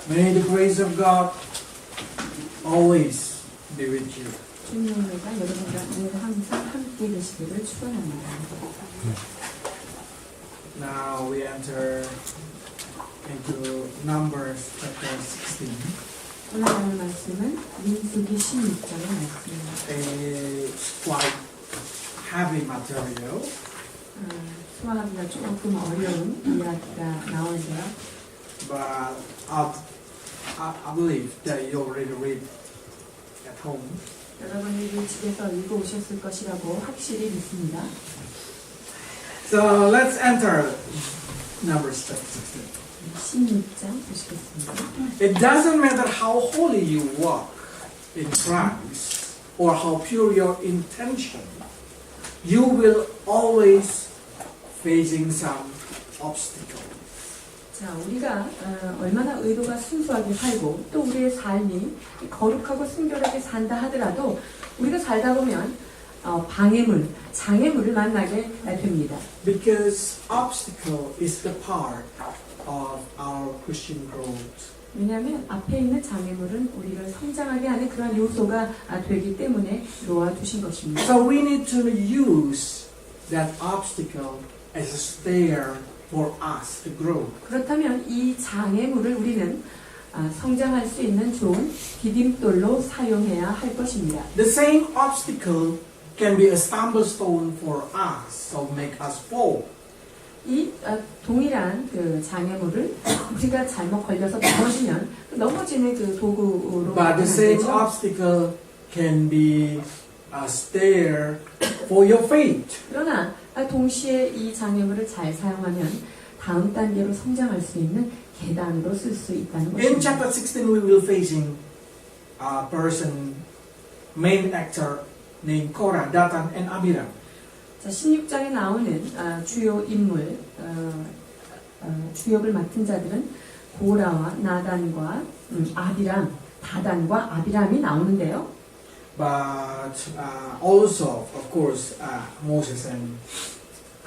May the grace of God always be with you. 주님의 은혜가 여러분과 늘 항상 함께 계시기를 축원합니다. Now we enter into Numbers chapter 16. 오늘 나눌 말씀은 민수기 16장의 말씀입니다. It's quite heavy material. 수학하기가 조금 어려운 이야기가 나오는데요. But I believe that you already read at home. 여러분들이 집에서 읽어오셨을 것이라고 확실히 믿습니다. So let's enter Numbers chapter 16. 16장 보시겠습니다. It doesn't matter how holy you walk in Christ or how pure your intention, you will always facing some obstacle. 자, 우리가 얼마나 의도가 순수하게 살고 또 우리의 삶이 거룩하고 순결하게 산다 하더라도 우리가 살다 보면 방해물, 장애물을 만나게 됩니다. Because obstacle is the part of our Christian growth. 왜냐하면 앞에 있는 장애물은 우리를 성장하게 하는 그런 요소가 되기 때문에 놓아두신 것입니다. So we need to use that obstacle as a stair for us to grow. 그렇다면 이 장애물을 우리는 성장할 수 있는 좋은 디딤돌로 사용해야 할 것입니다. The same obstacle can be a stumble stone for us, so make us fall. 이 동일한 그 장애물을 우리가 잘못 걸려서 넘어지면 넘어지는 그 도구로 But the same 되죠. obstacle can be a stair for your faith. 그러나 동시에 이 장애물을 잘 사용하면 다음 단계로 성장할 수 있는 계단으로 쓸 수 있다는 In 것입니다. chapter 16, we will facing a person, main actor named Korah, Dathan, and Abiram. 자, 16장에 나오는 주요 인물, 주역을 맡은 자들은 고라와 나단과 아비람, 다단과 아비람이 나오는데요. But also, of course, Moses and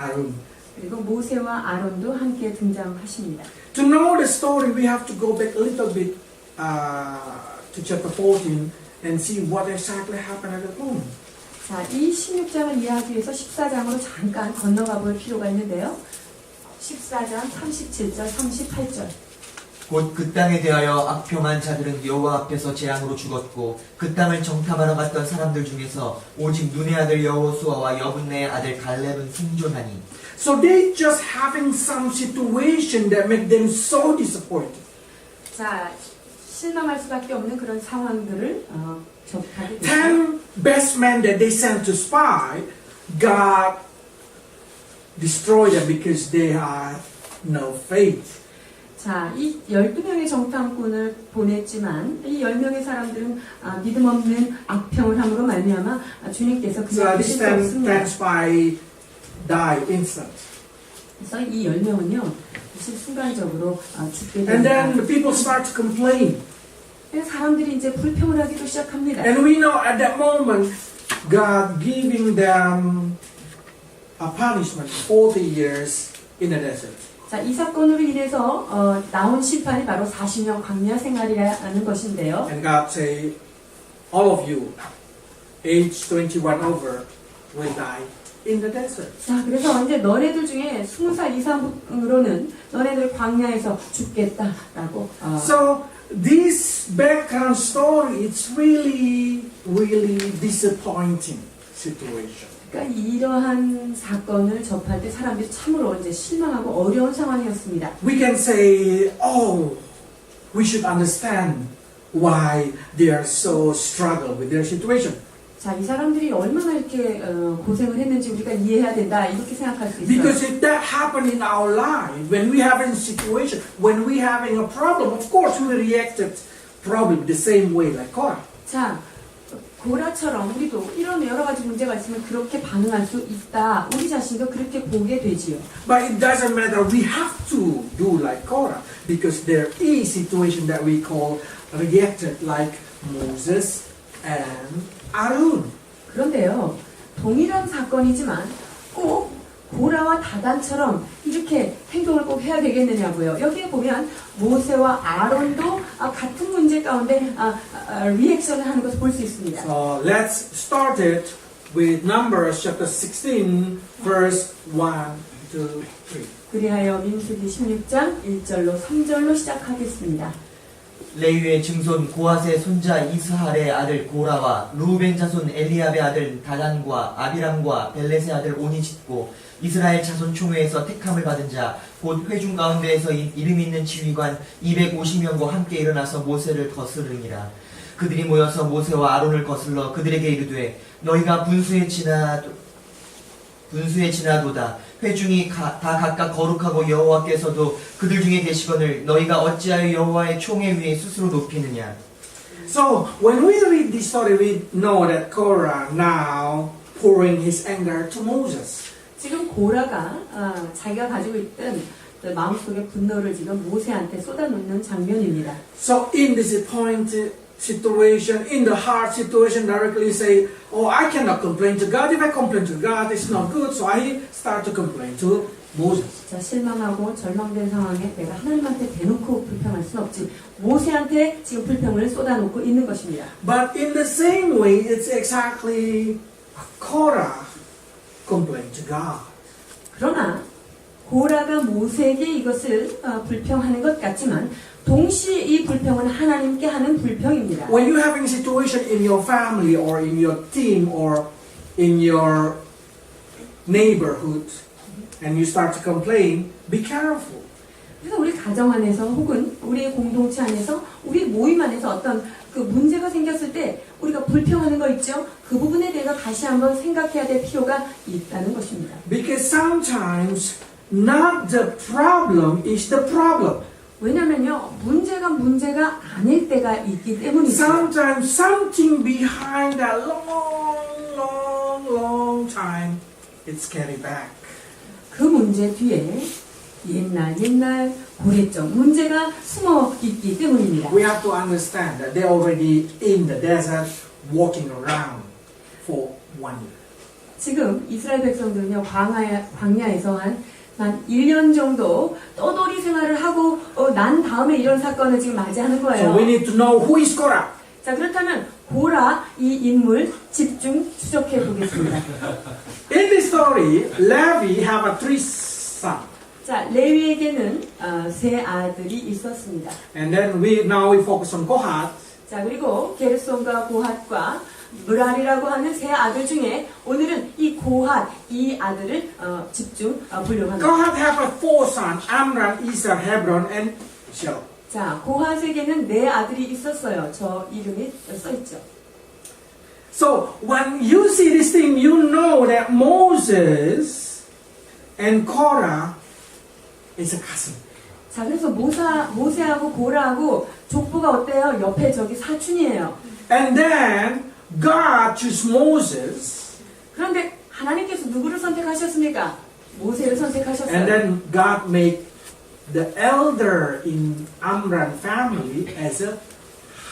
Aaron. 그리고 모세와 아론도 함께 등장하십니다. To know the story, we have to go back a little bit to chapter 14 and see what exactly happened at that moment. 자, 이 16장을 이해하기 위해서 14장으로 잠깐 건너가 볼 필요가 있는데요. 14장 37절, 38절. 곧 그 땅에 대하여 악평한 자들은 여호와 앞에서 재앙으로 죽었고 그 땅을 정탐하러 갔던 사람들 중에서 오직 눈의 아들 여호수아와 여분네의 아들 갈렙은 생존하니. So they just having some situation that make them so disappointed. 자, 실망할 수밖에 없는 그런 상황들을 접하게 되죠. 10 best men that they sent to spy, God destroyed them because they had no faith. 자, 이 12명의 정탐꾼을 보냈지만 이 10명의 사람들은 믿음 없는 악평을 함으로 말미암아 주님께서 So 그냥 these 하실 수 10 없습니다. spy died instant. 그래서 이 10명은요, 사실 순간적으로 죽게 And then 됩니다. the people start to complain. 사람들이 이제 불평을 하기도 시작합니다. And we know at that moment, God giving them a punishment, 40 years in the desert. 자, 이 사건으로 인해서 나온 심판이 바로 40년 광야 생활이라는 것인데요. And God say, all of you, age 21 over, will die in the desert. 자, 그래서 이제 너네들 중에 20살 이상으로는 너네들 광야에서 죽겠다라고. So this background story, it's really, really disappointing situation. 그러니까 이러한 사건을 접할 때 사람들이 참으로 이제 실망하고 어려운 상황이었습니다. We can say, oh, we should understand why they are so struggle with their situation. 자, 이 사람들이 얼마나 이렇게 고생을 했는지 우리가 이해해야 된다 이렇게 생각할 수 있어요. Because if that happened in our life, when we have a situation, when we having a problem, of course we reacted probably the same way like Korah. 자, 고라처럼 우리도 이런 여러 가지 문제가 있으면 그렇게 반응할 수 있다. 우리 자신도 그렇게 보게 되지요. But it doesn't matter. We have to do like Korah because there is situation that we call reacted like Moses and Aaron. 그런데요, 동일한 사건이지만 꼭 고라와 다단처럼 이렇게 행동을 꼭 해야 되겠느냐고요. 여기에 보면 모세와 아론도 같은 문제 가운데 리액션을 하는 것을 볼 수 있습니다. So let's start it with Numbers chapter 16, verse 1 to 3. 그리하여 민수기 16장 1절로 3절로 시작하겠습니다. 레위의 증손 고핫의 손자 이스할의 아들 고라와 루벤 자손 엘리압의 아들 다단과 아비람과 벨렛의 아들 온이 짓고 이스라엘 자손 총회에서 택함을 받은 자 곧 회중 가운데에서 이름 있는 지휘관 250명과 함께 일어나서 모세를 거스르니라. 그들이 모여서 모세와 아론을 거슬러 그들에게 이르되 너희가 분수에 지나도다. 회중이 다 각각 거룩하고 여호와께서도 그들 중에 계시거늘 너희가 어찌하여 여호와의 총회 위에 스스로 높이느냐. So when we read this story, we know that Korah now pouring his anger to Moses. 지금 고라가 자기가 가지고 있던 그 마음속의 분노를 지금 모세한테 쏟아놓는 장면입니다. So in disappointed situation, in the hard situation, directly say, "Oh, I cannot complain to God. If I complain to God, it's not good." So I start to complain to Moses. 자, 실망하고 절망된 상황에 내가 하나님한테 대놓고 불평할 수는 없지. 모세한테 지금 불평을 쏟아놓고 있는 것입니다. But in the same way, it's exactly Korah complained to God. 그러나 고라가 모세에게 이것을 불평하는 것 같지만 동시에 이 불평은 하나님께 하는 불평입니다. When you're having a situation in your family or in your team or in your neighborhood and you start to complain, be careful. 그래서 우리 가정 안에서 혹은 우리 공동체 안에서 우리 모임 안에서 어떤 그 문제가 생겼을 때 우리가 불평하는 거 있죠? 그 부분에 대해서 다시 한번 생각해야 될 필요가 있다는 것입니다. Because sometimes not the problem is the problem. 왜냐면요, 문제가 아닐 때가 있기 때문이죠. Sometimes something behind that long time, it's carried back. 그 문제 뒤에 옛날 고래적 문제가 숨어 있기 때문입니다. We have to understand that they're already in the desert walking around for 1 year. 지금 이스라엘 백성들은요, 광야에서 한 1년 정도 떠돌이 생활을 하고 난 다음에 이런 사건을 지금 맞이하는 So 거예요. we need to know who is Korah. 자, 그렇다면 고라 이 인물 집중 추적해 보겠습니다. In this story, Levi have a 3 sons. 자, 레위에게는 세 아들이 있었습니다. And then now we focus on Kohath. 자, 그리고 게르손과 고핫과 무랄이라고 하는 세 아들 중에 오늘은 이 고핫 이 아들을 집중 보려고 합니다. Kohath have a 4 sons, Amram, Izhar, Hebron, and Sheloh. 자, 고핫에게는 네 아들이 있었어요. 저 이름이 써 있죠. So when you see this thing, you know that Moses and Korah is a cousin. 자, 그래서 모세하고 고라하고 족보가 어때요? 옆에 저기 사촌이에요. And then God chose Moses, 그런데 하나님께서 누구를 선택하셨습니까? 모세를 선택하셨어요. and then God made the elder in Amram family as a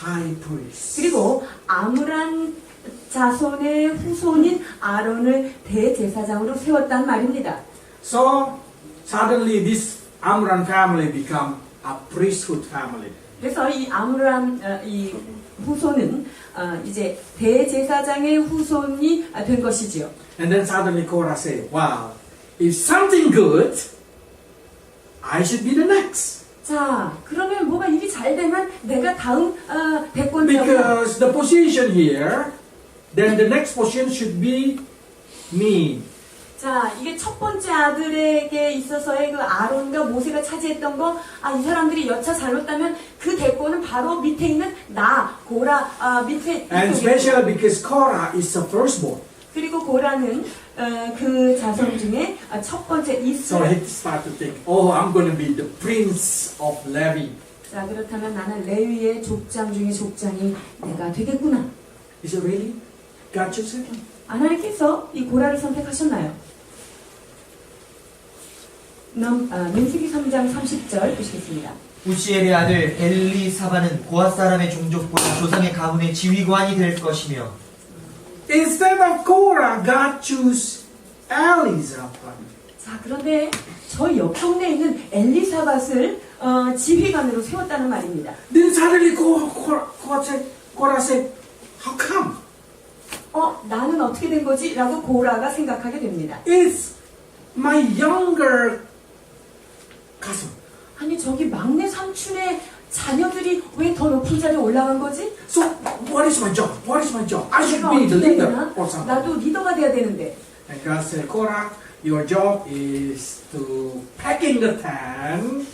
high priest. 그리고 아므란 자손의 후손인 아론을 대제사장으로 세웠단 말입니다. So suddenly this Amram family become a priesthood family. 그래서 이 아므란 이 후손은 이제 대제사장의 후손이 된 것이지요. And then suddenly Korah said, "Wow, if something good, I should be the next." 자, 그러면 뭐가 일이 잘 되면 내가 다음 대권자고. Because the position here, then the next position should be me. 자, 이게 첫 번째 아들에게 있어서의 그 아론과 모세가 차지했던 거, 이 사람들이 여차 잘못하면 그 대권은 바로 밑에 있는 나, 고라, 밑에. And especially because Korah is the firstborn. 그리고 고라는 그 자손 중에 첫 번째 So 이스라엘. he started to think, oh, I'm going to be the prince of Levi. 자, 그렇다면 나는 레위의 족장 중에 족장이 내가 되겠구나. Is it really? God chose him? 하나님께서 이 고라를 선택하셨나요? 민수기 3장 30절 보시겠습니다. 우시엘의 아들 엘리사바는 고핫 사람의 종족보다 조상의 가문의 지휘관이 될 것이며 Instead of Korah, God chose Elizaphan. 자, 그런데 저 옆 동네에 있는 엘리사밧을 지휘관으로 세웠다는 말입니다. Then suddenly Korah said, how come? 나는 어떻게 된 거지? 라고 고라가 생각하게 됩니다. It's my younger cousin. 아니, 저기 막내 삼촌의 자녀들이 왜 더 높은 자리에 올라간 거지? So what is my job? What is my job? I should 내가 be the 어떻게 해야 leader 되나? or something. 나도 리더가 돼야 되는데. And God said, Korah, your job is to packing the tent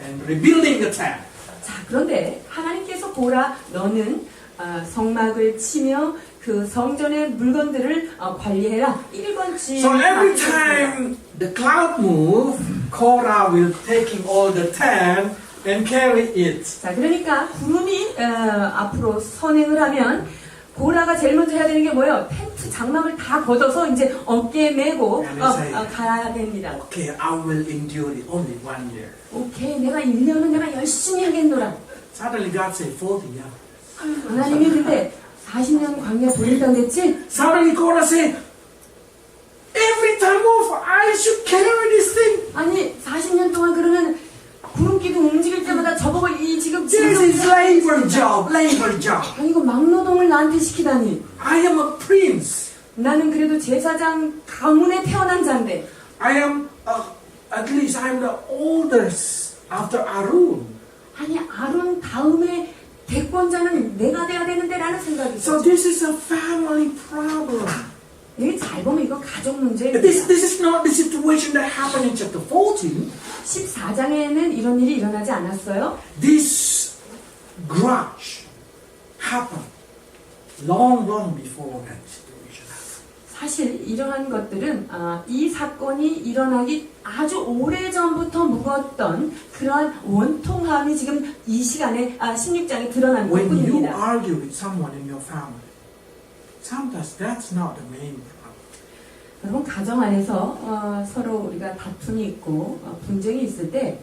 and rebuilding the tent. 자, 그런데 하나님께서 고라, 너는 성막을 치며 그 성전의 물건들을 관리해라. 1번치. So every time the cloud move, Korah will taking all the tent and carry it. 자, 그러니까 구름이 앞으로 선행을 하면 고라가 제일 먼저 해야 되는 게 뭐예요? 텐트 장막을 다 걷어서 이제 어깨에 메고 가야 됩니다. Okay, I will endure it only 1 year. 오케이, 내가 1년은 내가 열심히 하겠노라. Suddenly God said 40 years. 하나님이 근데 40년 광야 돌린다고 했지? Suddenly Korah said, every time off, I should carry this thing. 아니, 40년 동안 그러면 구름기둥 움직일 때마다 저보고 이 지금 This is labor job, labor job. 아니, 이거 막노동을 나한테 시키다니. I am a prince. 나는 그래도 제사장 가문에 태어난 자인데. I am, at least I am the oldest after Aaron. 아니, 아론 다음에 대권자는 내가 돼야 되는데 라는 생각이 So 있었죠. this is a family problem. 여기 잘 보면 이거 가족 문제입니다. This is not the situation that happened in chapter 14. 14장에는 이런 일이 일어나지 않았어요. This grudge happened long before that situation happened. 사실 이러한 것들은 이 사건이 일어나기 아주 오래전부터 묵었던 그러한 원통함이 지금 이 시간에 16장에 드러난 When you 것뿐입니다. argue with someone in your family, sometimes that's not the main problem. 여러분, 가정 안에서 서로 우리가 다툼이 있고 분쟁이 있을 때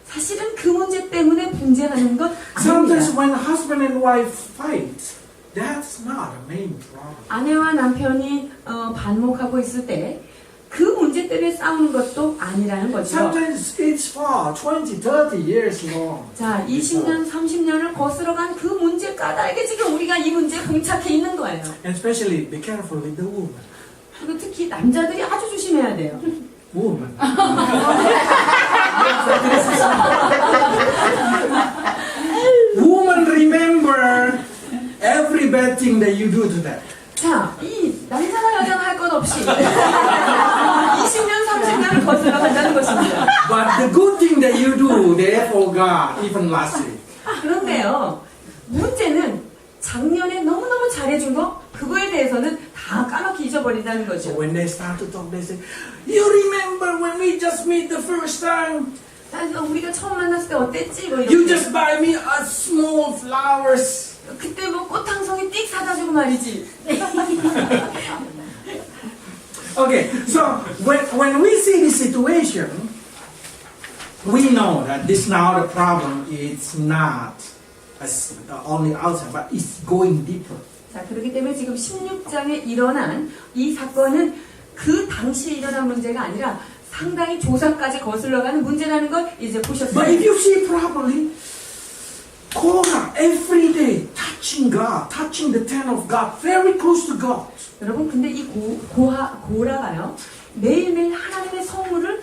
사실은 그 문제 때문에 분쟁하는 것 Sometimes 아닙니다. when husband and wife fight, that's not a main problem. 아내와 남편이 반목하고 있을 때 그 문제 때문에 싸우는 것도 아니라는 거죠. Sometimes it's for 20, 30 years long. 자, 20년, 30년을 거슬러간 그 문제 까닭에 지금 우리가 이 문제에 봉착해 있는 거예요. And especially be careful with the woman. 그리고 특히 남자들이 아주 조심해야 돼요. Woman. Woman, remember every bad thing that you do to them. 자, 이 남자가 여자가 할 것 없이 20년, 30년을 거슬러 간다는 것입니다. But the good thing that you do, they forgot even last week. 그런데요, 문제는 작년에 너무너무 잘해준 거, 그거에 대해서는 다 까맣게 잊어버린다는 So 거죠. when they start to talk, they say, you remember when we just meet the first time? 우리가 처음 만났을 때 어땠지? 뭐 You 이렇게. just buy me a small flowers. 그때 뭐 꽃 한 송이 띡 사다 주고 말이지. Okay, so when we see this situation, we know that this now the problem is not as only outside, but it's going deeper. 자, 그렇기 때문에 지금 16장에 일어난 이 사건은 그 당시에 일어난 문제가 아니라 상당히 조상까지 거슬러가는 문제라는 걸 이제 But if 보셨어요. you see properly, Korah every day touching God, touching the tent of God, very close to God. 여러분, 근데 이 고라가요, 매일매일 하나님의 성물을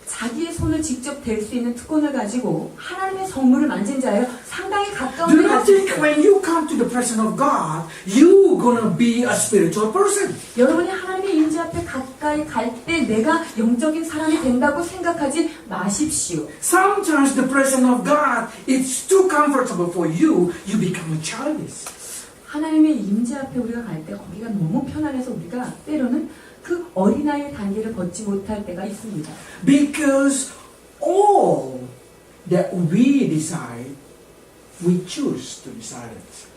자기의 손을 직접 댈 수 있는 특권을 가지고 하나님의 성물을 만진 자예요. 상당히 가까운 Do 데 not 가지고 think 있어요. when you come to the presence of God, you're gonna be a spiritual person. 여러분이 하나님의 임재 앞에 가까이 갈 때 내가 영적인 사람이 된다고 생각하지 마십시오. Sometimes the presence of God is too comfortable for you. You become a childish. 하나님의 임재 앞에 우리가 갈 때 거기가 너무 편안해서 우리가 때로는 그 어린아이의 단계를 걷지 못할 때가 있습니다. Because all that we decide, we choose to decide it.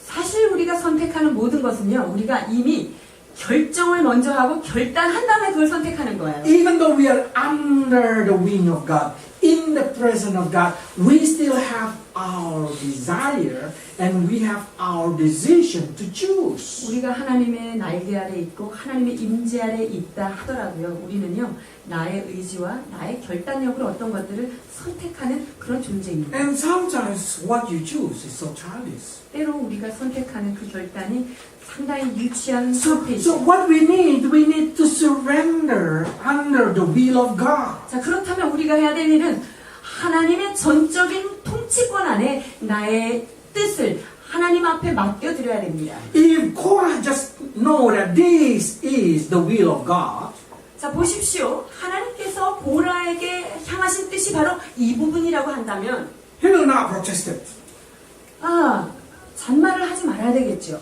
사실 우리가 선택하는 모든 것은요, 우리가 이미 결정을 먼저 하고 결단한 다음에 그걸 선택하는 거예요. Even though we are under the wing of God, in the presence of God, we still have our desire and we have our decision to choose. 우리가 하나님의 날개 아래 있고 하나님의 임재 아래 있다 하더라고요. 우리는요 나의 의지와 나의 결단력으로 어떤 것들을 선택하는 그런 존재입니다. And sometimes what you choose is so childish. 때로 우리가 선택하는 그 결단이 상당히 유치한 So 선택이죠. what we need to surrender under the will of God. 자, 그렇다면 우리가 해야 될 일은 하나님의 전적인 통치권 안에 나의 뜻을 하나님 앞에 맡겨드려야 됩니다. If Korah just know that this is the will of God, 자, 보십시오. 하나님께서 고라에게 향하신 뜻이 바로 이 부분이라고 한다면 he will not protest it. 잔말을 하지 말아야 되겠죠.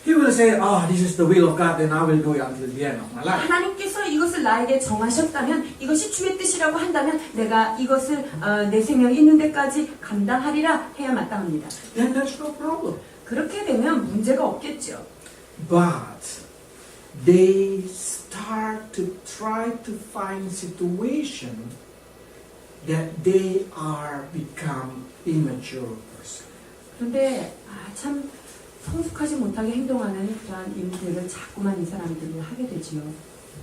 He will say, this is the will of God, then I will do it until the end of my life. 하나님께서 이것을 나에게 정하셨다면 이것이 주의 뜻이라고 한다면 내가 이것을 내 생명이 있는 데까지 감당하리라 해야 마땅합니다. Then there's no problem. 그렇게 되면 문제가 없겠죠. But they start to try to find situation that they are become immature person. 그런데 참 성숙하지 못하게 행동하는 그러한 일들을 자꾸만 이 사람들이 하게 되지요.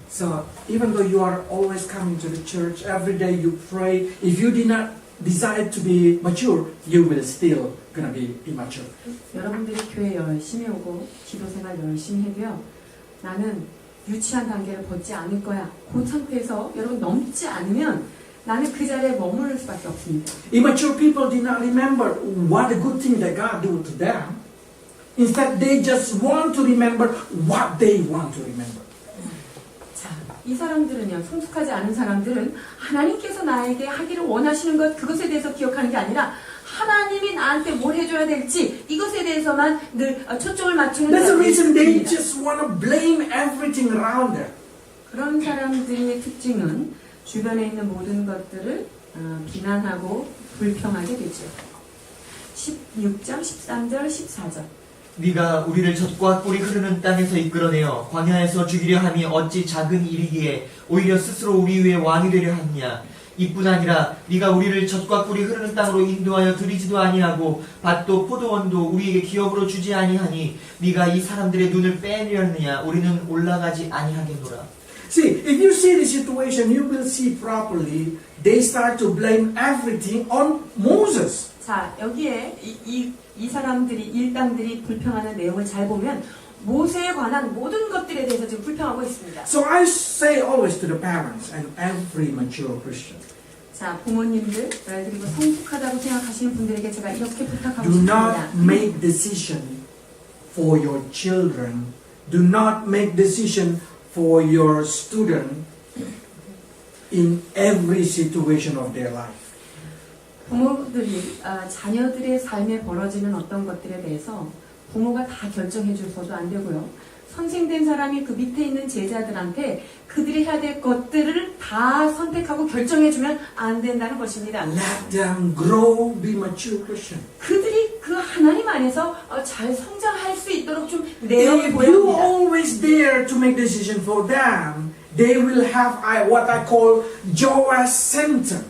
So even though you are always coming to the church, every day you pray, if you did not desire to be mature, you will still gonna be immature. 여러분들이 교회 열심히 오고 기도생활 열심히 해도요. 나는 유치한 단계를 벗지 않을 거야. 그 상태에서 여러분 넘지 않으면 나는 그 자리에 머무를 수밖에 없습니다. Immature people did not remember what the good thing that God do to them. Instead, they just want to remember what they want to remember. 자, 이 사람들은요, 성숙하지 않은 사람들은 하나님께서 나에게 하기를 원하시는 것, 그것에 대해서 기억하는 게 아니라 하나님이 나한테 뭘 해줘야 될지 이것에 대해서만 늘 초점을 맞추는 That's the reason they 사람들입니다. just want to blame everything around them. 그런 사람들의 특징은 주변에 있는 모든 것들을 비난하고 불평하게 되죠. 16절, 13절, 14절. 네가 우리를 젖과 꿀이 흐르는 땅에서 이끌어내어 광야에서 죽이려 함이 어찌 작은 일이기에 오히려 스스로 우리 위에 왕이 되려 하느냐. 이뿐 아니라 네가 우리를 젖과 꿀이 흐르는 땅으로 인도하여 들이지도 아니하고 밭도 포도원도 우리에게 기업으로 주지 아니하니 네가 이 사람들의 눈을 빼내렸느냐. 우리는 올라가지 아니하겠노라. See, if you see the situation, you will see properly. They start to blame everything on Moses. 자, 여기에 이 사람들이, 일당들이 불평하는 내용을 잘 보면 모세에 관한 모든 것들에 대해서 지금 불평하고 있습니다. So I say always to the parents and every mature Christian, 자, 부모님들, 그리고 성숙하다고 생각하시는 분들에게 제가 이렇게 부탁하고 do 싶습니다. not make decision for your children. Do not make decision for your student in every situation of their life. 부모들이 자녀들의 삶에 벌어지는 어떤 것들에 대해서 부모가 다 결정해 줘서도 안 되고요. 선생된 사람이 그 밑에 있는 제자들한테 그들이 해야 될 것들을 다 선택하고 결정해 주면 안 된다는 것입니다. Let them grow, be mature Christian. 그들이 그 하나님 안에서 잘 성장할 수 있도록 좀 내용을 If 보여야 you 합니다. always dare to make decision for them, they will have what I call Joas symptom.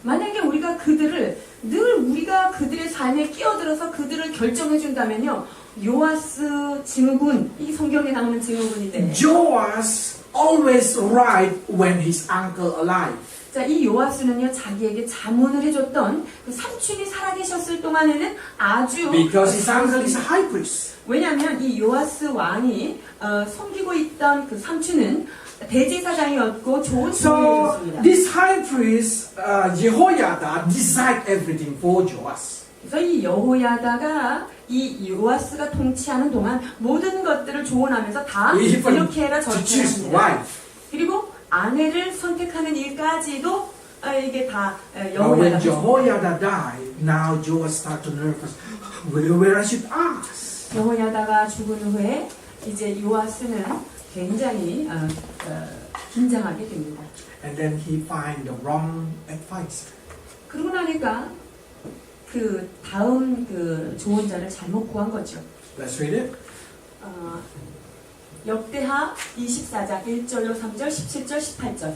만약에 우리가 그들을 늘 우리가 그들의 삶에 끼어들어서 그들을 결정해 준다면요. 요아스 증후군, 이 성경에 나오는 증후군인데. Joas always right when his uncle alive. 자, 이 요아스는요, 자기에게 자문을 해줬던 그 삼촌이 살아계셨을 동안에는 아주 Because his uncle is a high priest. 왜냐하면 이 요아스 왕이 섬기고 있던 그 삼촌은 대제사장이었고 좋은 So 종이었습니다. this high priest Jehoiada decide everything for Joas. 그래서 이 여호야다가 이 요아스가 통치하는 동안 모든 것들을 조언하면서 다 Even 이렇게 해라 to 저렇게 choose 해라. wife. 그리고 아내를 선택하는 일까지도 이게 다 When 여호야다. Jehoiada died, now Joas start to nervous. Where I should ask? 여호야다가 죽은 후에 이제 요아스는 굉장히 긴장하게 됩니다. And then he find the wrong advice. 그러고 나니까 그 다음 그 조언자를 잘못 구한 거죠. Let's read it. 역대하 24장 1절로 3절, 17절, 18절.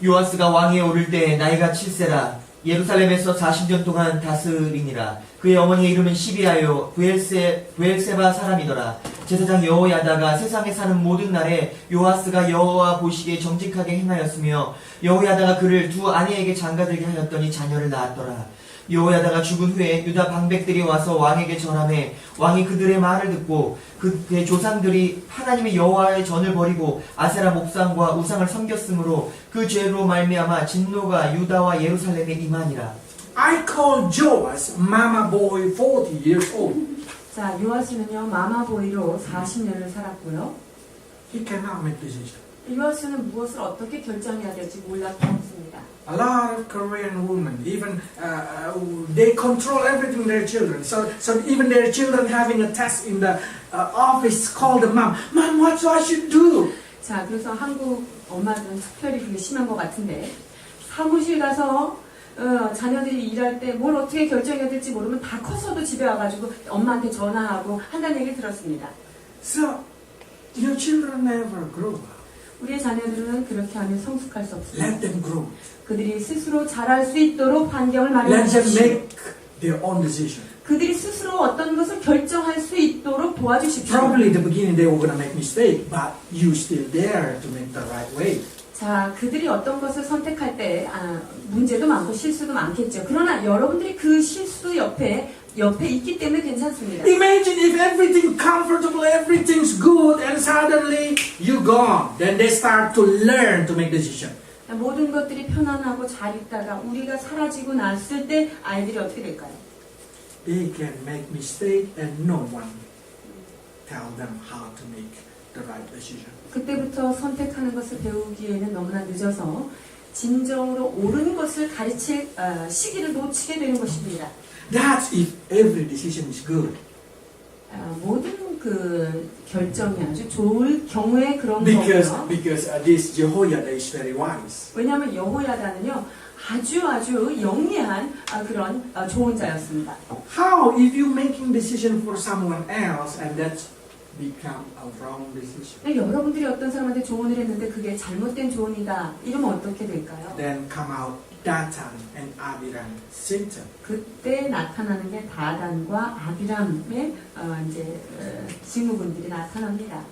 요아스가 왕에 오를 때 나이가 7세라. 예루살렘에서 40년 동안 다스리니라. 그의 어머니의 이름은 시비아요 부엘세바 사람이더라. 제사장 여호야다가 세상에 사는 모든 날에 요아스가 여호와 보시기에 정직하게 행하였으며 여호야다가 그를 두 아내에게 장가들게 하였더니 자녀를 낳았더라. 여호야다가 죽은 후에 유다 방백들이 와서 왕에게 전함해 왕이 그들의 말을 듣고 그의 조상들이 하나님의 여호와의 전을 버리고 아세라 목상과 우상을 섬겼으므로 그 죄로 말미암아 진노가 유다와 예루살렘에 임하니라. I call Joas Mama Boy 40 years old. 자, 요아스는요, 마마보이로 40년을 살았고요. He cannot make decision. 요아스는 무엇을 어떻게 결정해야 될지 몰랐던 것입니다. A lot of Korean women, even they control everything their children. So even their children having a test in the office, call the mom. Mom, what I should do? 자, 그래서 한국 엄마들은 특별히 그게 심한 것 같은데 사무실 가서 자녀들이 일할 때 뭘 어떻게 결정해야 될지 모르면 다 커서도 집에 와가지고 엄마한테 전화하고 한다는 얘기를 들었습니다. So your children never grow up. 우리의 자녀들은 그렇게 하면 성숙할 수 없습니다. Let them grow. 그들이 스스로 잘할 수 있도록 환경을 Let them 마련하십시오. make their own decision. 그들이 스스로 어떤 것을 결정할 수 있도록 도와주십시오. Probably in the beginning they were going to make mistake, but you still there to make the right way. 자, 그들이 어떤 것을 선택할 때 문제도 많고 실수도 많겠죠. 그러나 여러분들이 그 실수 옆에 있기 때문에 괜찮습니다. Imagine if everything comfortable, everything's good, and suddenly you gone. Then they start to learn to make decision. 모든 것들이 편안하고 잘 있다가 우리가 사라지고 났을 때 아이들이 어떻게 될까요? They can make mistake and no one tell them how to make the right decision. 그때부터 선택하는 것을 배우기에는 너무나 늦어서 진정으로 옳은 것을 가르칠 시기를 놓치게 되는 것입니다. That's if every decision is good. 모든 그 결정이 아주 좋을 경우에 그런 Because 거고요. this Jehoiada is very wise. 왜냐하면 여호야다는요 아주 영리한 그런 좋은 자였습니다. How if you making decision for someone else and that become a wrong decision? 여러분들이 어떤 사람한테 조언을 했는데 그게 잘못된 조언이다. 이러면 어떻게 될까요? Then come out Dathan and Abiram symptom. 그때 나타나는 게 다단과 아비람의 증후군들이 나타납니다.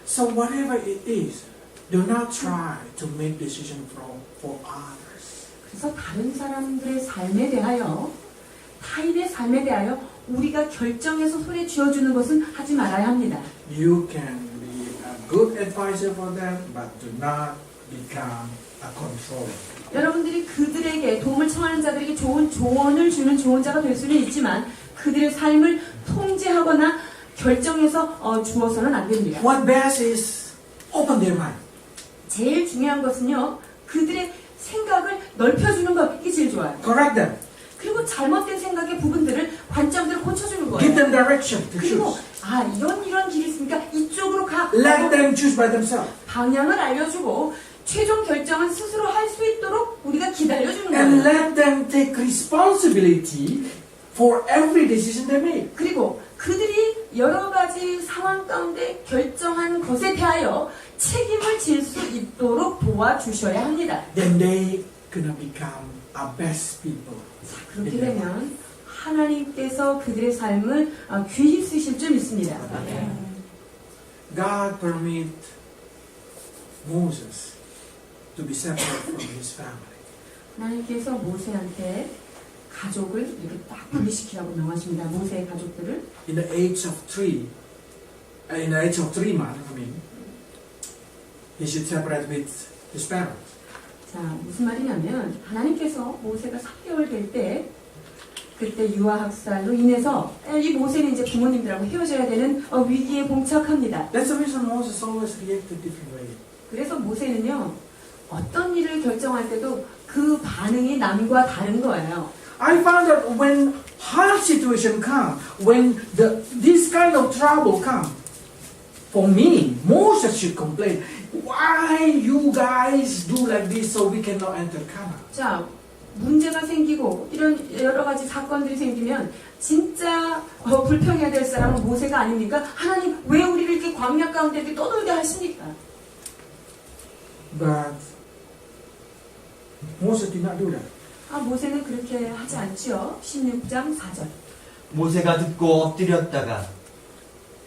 So whatever it is, do not try to make decision for others. 그래서 다른 사람들의 삶에 대하여 타인의 삶에 대하여 우리가 결정해서 손에 쥐어주는 것은 하지 말아야 합니다. You can be a good advisor for them, but do not become a controller. 여러분들이 그들에게 도움을 청하는 자들에게 좋은 조언을 주는 좋은 자가 될 수는 있지만 그들의 삶을 통제하거나 결정해서 주어서는 안 됩니다. What best is open their mind. 제일 중요한 것은요. 그들의 생각을 넓혀주는 것. 이게 제일 좋아요. Correct them. 그리고 잘못된 생각의 부분들을 관점들을 고쳐주는 Give 거예요. them direction to 그리고 choose. 이런 길이 있으니까 이쪽으로 가. Let them choose by themselves. 방향을 알려주고 최종 결정은 스스로 할 수 있도록 우리가 기다려주는 And 거예요. let them take responsibility for every decision they make. 그리고 그들이 여러 가지 상황 가운데 결정한 것에 대하여 책임을 질 수 있도록 도와주셔야 합니다. Then they gonna become our best people. 자, 그렇게 되면 하나님께서 그들의 삶을 귀히 쓰실 줄 믿습니다. God permit Moses to be separate from his family. 하나님께서 모세한테 가족을 이렇게 딱 분리시키라고 명하십니다. 모세의 가족들을. In the age of 3 months, he should separate with his parents. 자, 무슨 말이냐면 하나님께서 모세가 3개월 될 때 그때 유아학살로 인해서 이 모세는 이제 부모님들하고 헤어져야 되는 위기에 봉착합니다. That's the reason Moses always reacted different way. 그래서 모세는요 어떤 일을 결정할 때도 그 반응이 남과 다른 거예요. I found that when hard situation come, when this kind of trouble come, for me, Moses should complain. Why you guys do like this so we cannot enter Canaan? 자, 문제가 생기고 이런 여러 가지 사건들이 생기면 진짜 불평해야 될 사람은 모세가 아닙니까? 하나님 왜 우리를 이렇게 광야 가운데 이렇게 떠돌게 하십니까? But Moses did not do that. 모세는 그렇게 하지 않지요. 16장 4절. 모세가 듣고 엎드렸다가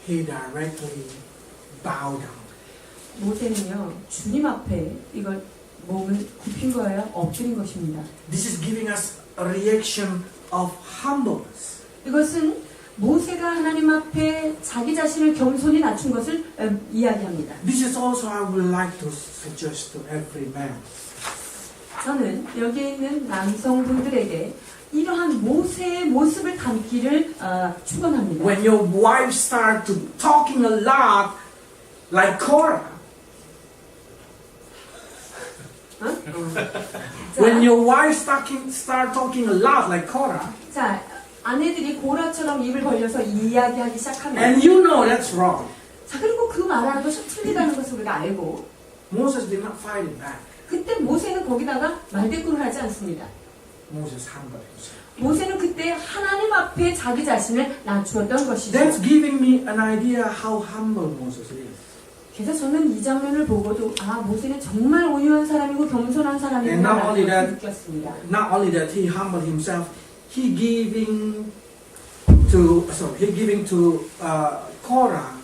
He directly bowed down. 모세는요, 주님 앞에 이걸 몸을 굽힌 거예요. 엎드린 것입니다. This is giving us a reaction of humbleness. 이것은 모세가 하나님 앞에 자기 자신을 겸손히 낮춘 것을 이야기합니다. This is also I would like to suggest to every man. 저는 여기에 있는 남성분들에게 이러한 모세의 모습을 담기를 축원합니다. When your wife start to talking a lot like Korah, when your wife start talking a lot like Korah, 자, 아내들이 고라처럼 입을 벌려서 이야기하기 시작하면 and you know that's wrong, 자, 그리고 그 말하는 것이 틀리다는 것을 우리가 알고 Moses did not fight it back. 그때 모세는 거기다가 말대꾸를 하지 않습니다. Moses humbled himself. 모세는 그때 하나님 앞에 자기 자신을 낮추었던 것이죠. That's giving me an idea how humble Moses is. 그래서 저는 이 장면을 보고도 모세는 정말 온유한 사람이고 겸손한 And 사람이구나 not only 라는 that, 것을 느꼈습니다. Not only that, he humbled himself, he giving to Korah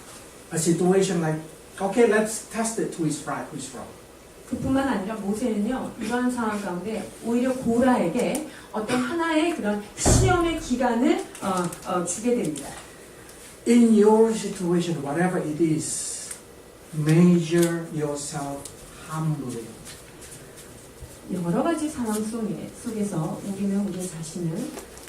a situation like, okay, let's test it. Who is right? Who is wrong? 그뿐만 아니라 모세는요, 이러한 상황 가운데 오히려 고라에게 어떤 하나의 그런 시험의 기간을 주게 됩니다. In your situation, whatever it is, measure yourself humbly. 여러 가지 상황 속에서 우리는 우리 자신을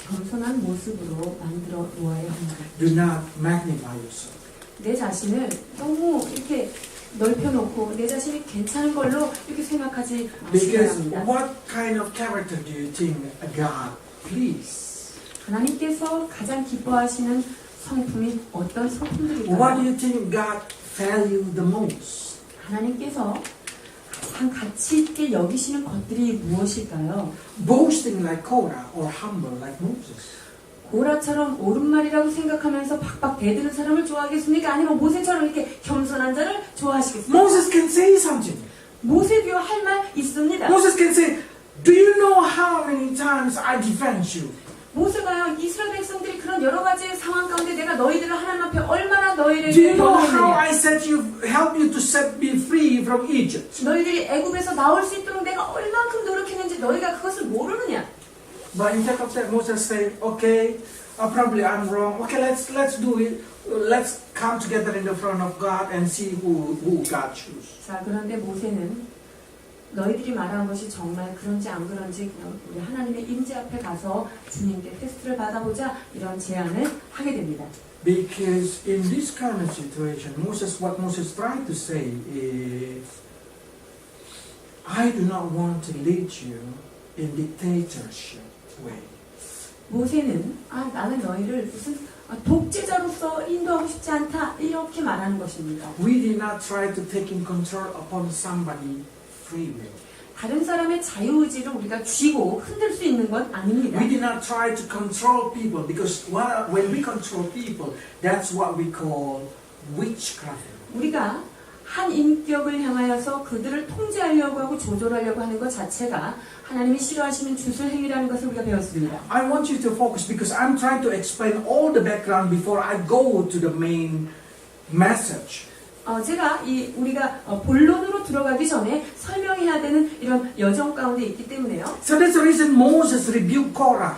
겸손한 모습으로 만들어 놓아야 합니다. Do not magnify yourself. 내 자신을 너무 이렇게 넓혀놓고 내 자신이 괜찮은 걸로 이렇게 생각하지 마시기 Because 바랍니다. what kind of character do you think God please? 하나님께서 가장 기뻐하시는 성품이 어떤 What do 성품들일까요? you think God value the most? 하나님께서 가장 가치 있게 여기시는 것들이 무엇일까요? Boasting like Korah or humble like Moses? 고라처럼 옳은말이라고 생각하면서 박박 대드는 사람을 좋아하겠습니까? 아니면 모세처럼 이렇게 겸손한 자를 좋아하시겠습니까? Moses can say something. 모세도요 할 말 있습니다. Moses can say, do you know how many times I defend you? 모세가요 이스라엘 백성들이 그런 여러 가지 상황 가운데 내가 너희들을 하나님 앞에 얼마나 너희를 Do you know how 변호했느냐? I help you to set me free from Egypt? 너희들이 애굽에서 나올 수 있도록 내가 얼만큼 노력했는지 너희가 그것을 모르느냐? But instead of that, Moses said, okay, probably I'm wrong. Okay, let's do it. Let's come together in the front of God and see who God chooses. 자, 그런데 모세는 너희들이 말한 것이 정말 그런지 안 그런지 그냥 우리 하나님의 임재 앞에 가서 주님께 테스트를 받아보자 이런 제안을 하게 됩니다. Because in this kind of situation, what Moses tried to say is, I do not want to lead you in dictatorship way. 모세는 나는 너희를 무슨 독재자로서 인도하고 싶지 않다 이렇게 말하는 것입니다. We did not try to take in control upon somebody free will. 다른 사람의 자유의지를 우리가 쥐고 흔들 수 있는 건 아닙니다. We did not try to control people because when we control people, that's what we call witchcraft. 우리가 한 인격을 향하여서 그들을 통제하려고 하고 조절하려고 하는 것 자체가 하나님이 싫어하시는 주술 행위라는 것을 우리가 배웠습니다. I want you to focus because I'm trying to explain all the background before I go to the main message. 제가 우리가 본론으로 들어가기 전에 설명해야 되는 이런 여정 가운데 있기 때문에요. So that's the reason Moses rebuked Korah,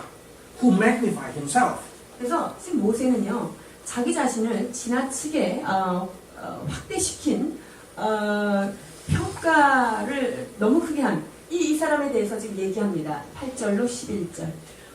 who magnified himself. 그래서 지금 모세는요, 자기 자신을 지나치게 확대시킨 평가를 너무 크게 한 이 사람에 대해서 지금 얘기합니다. 8절로 11절.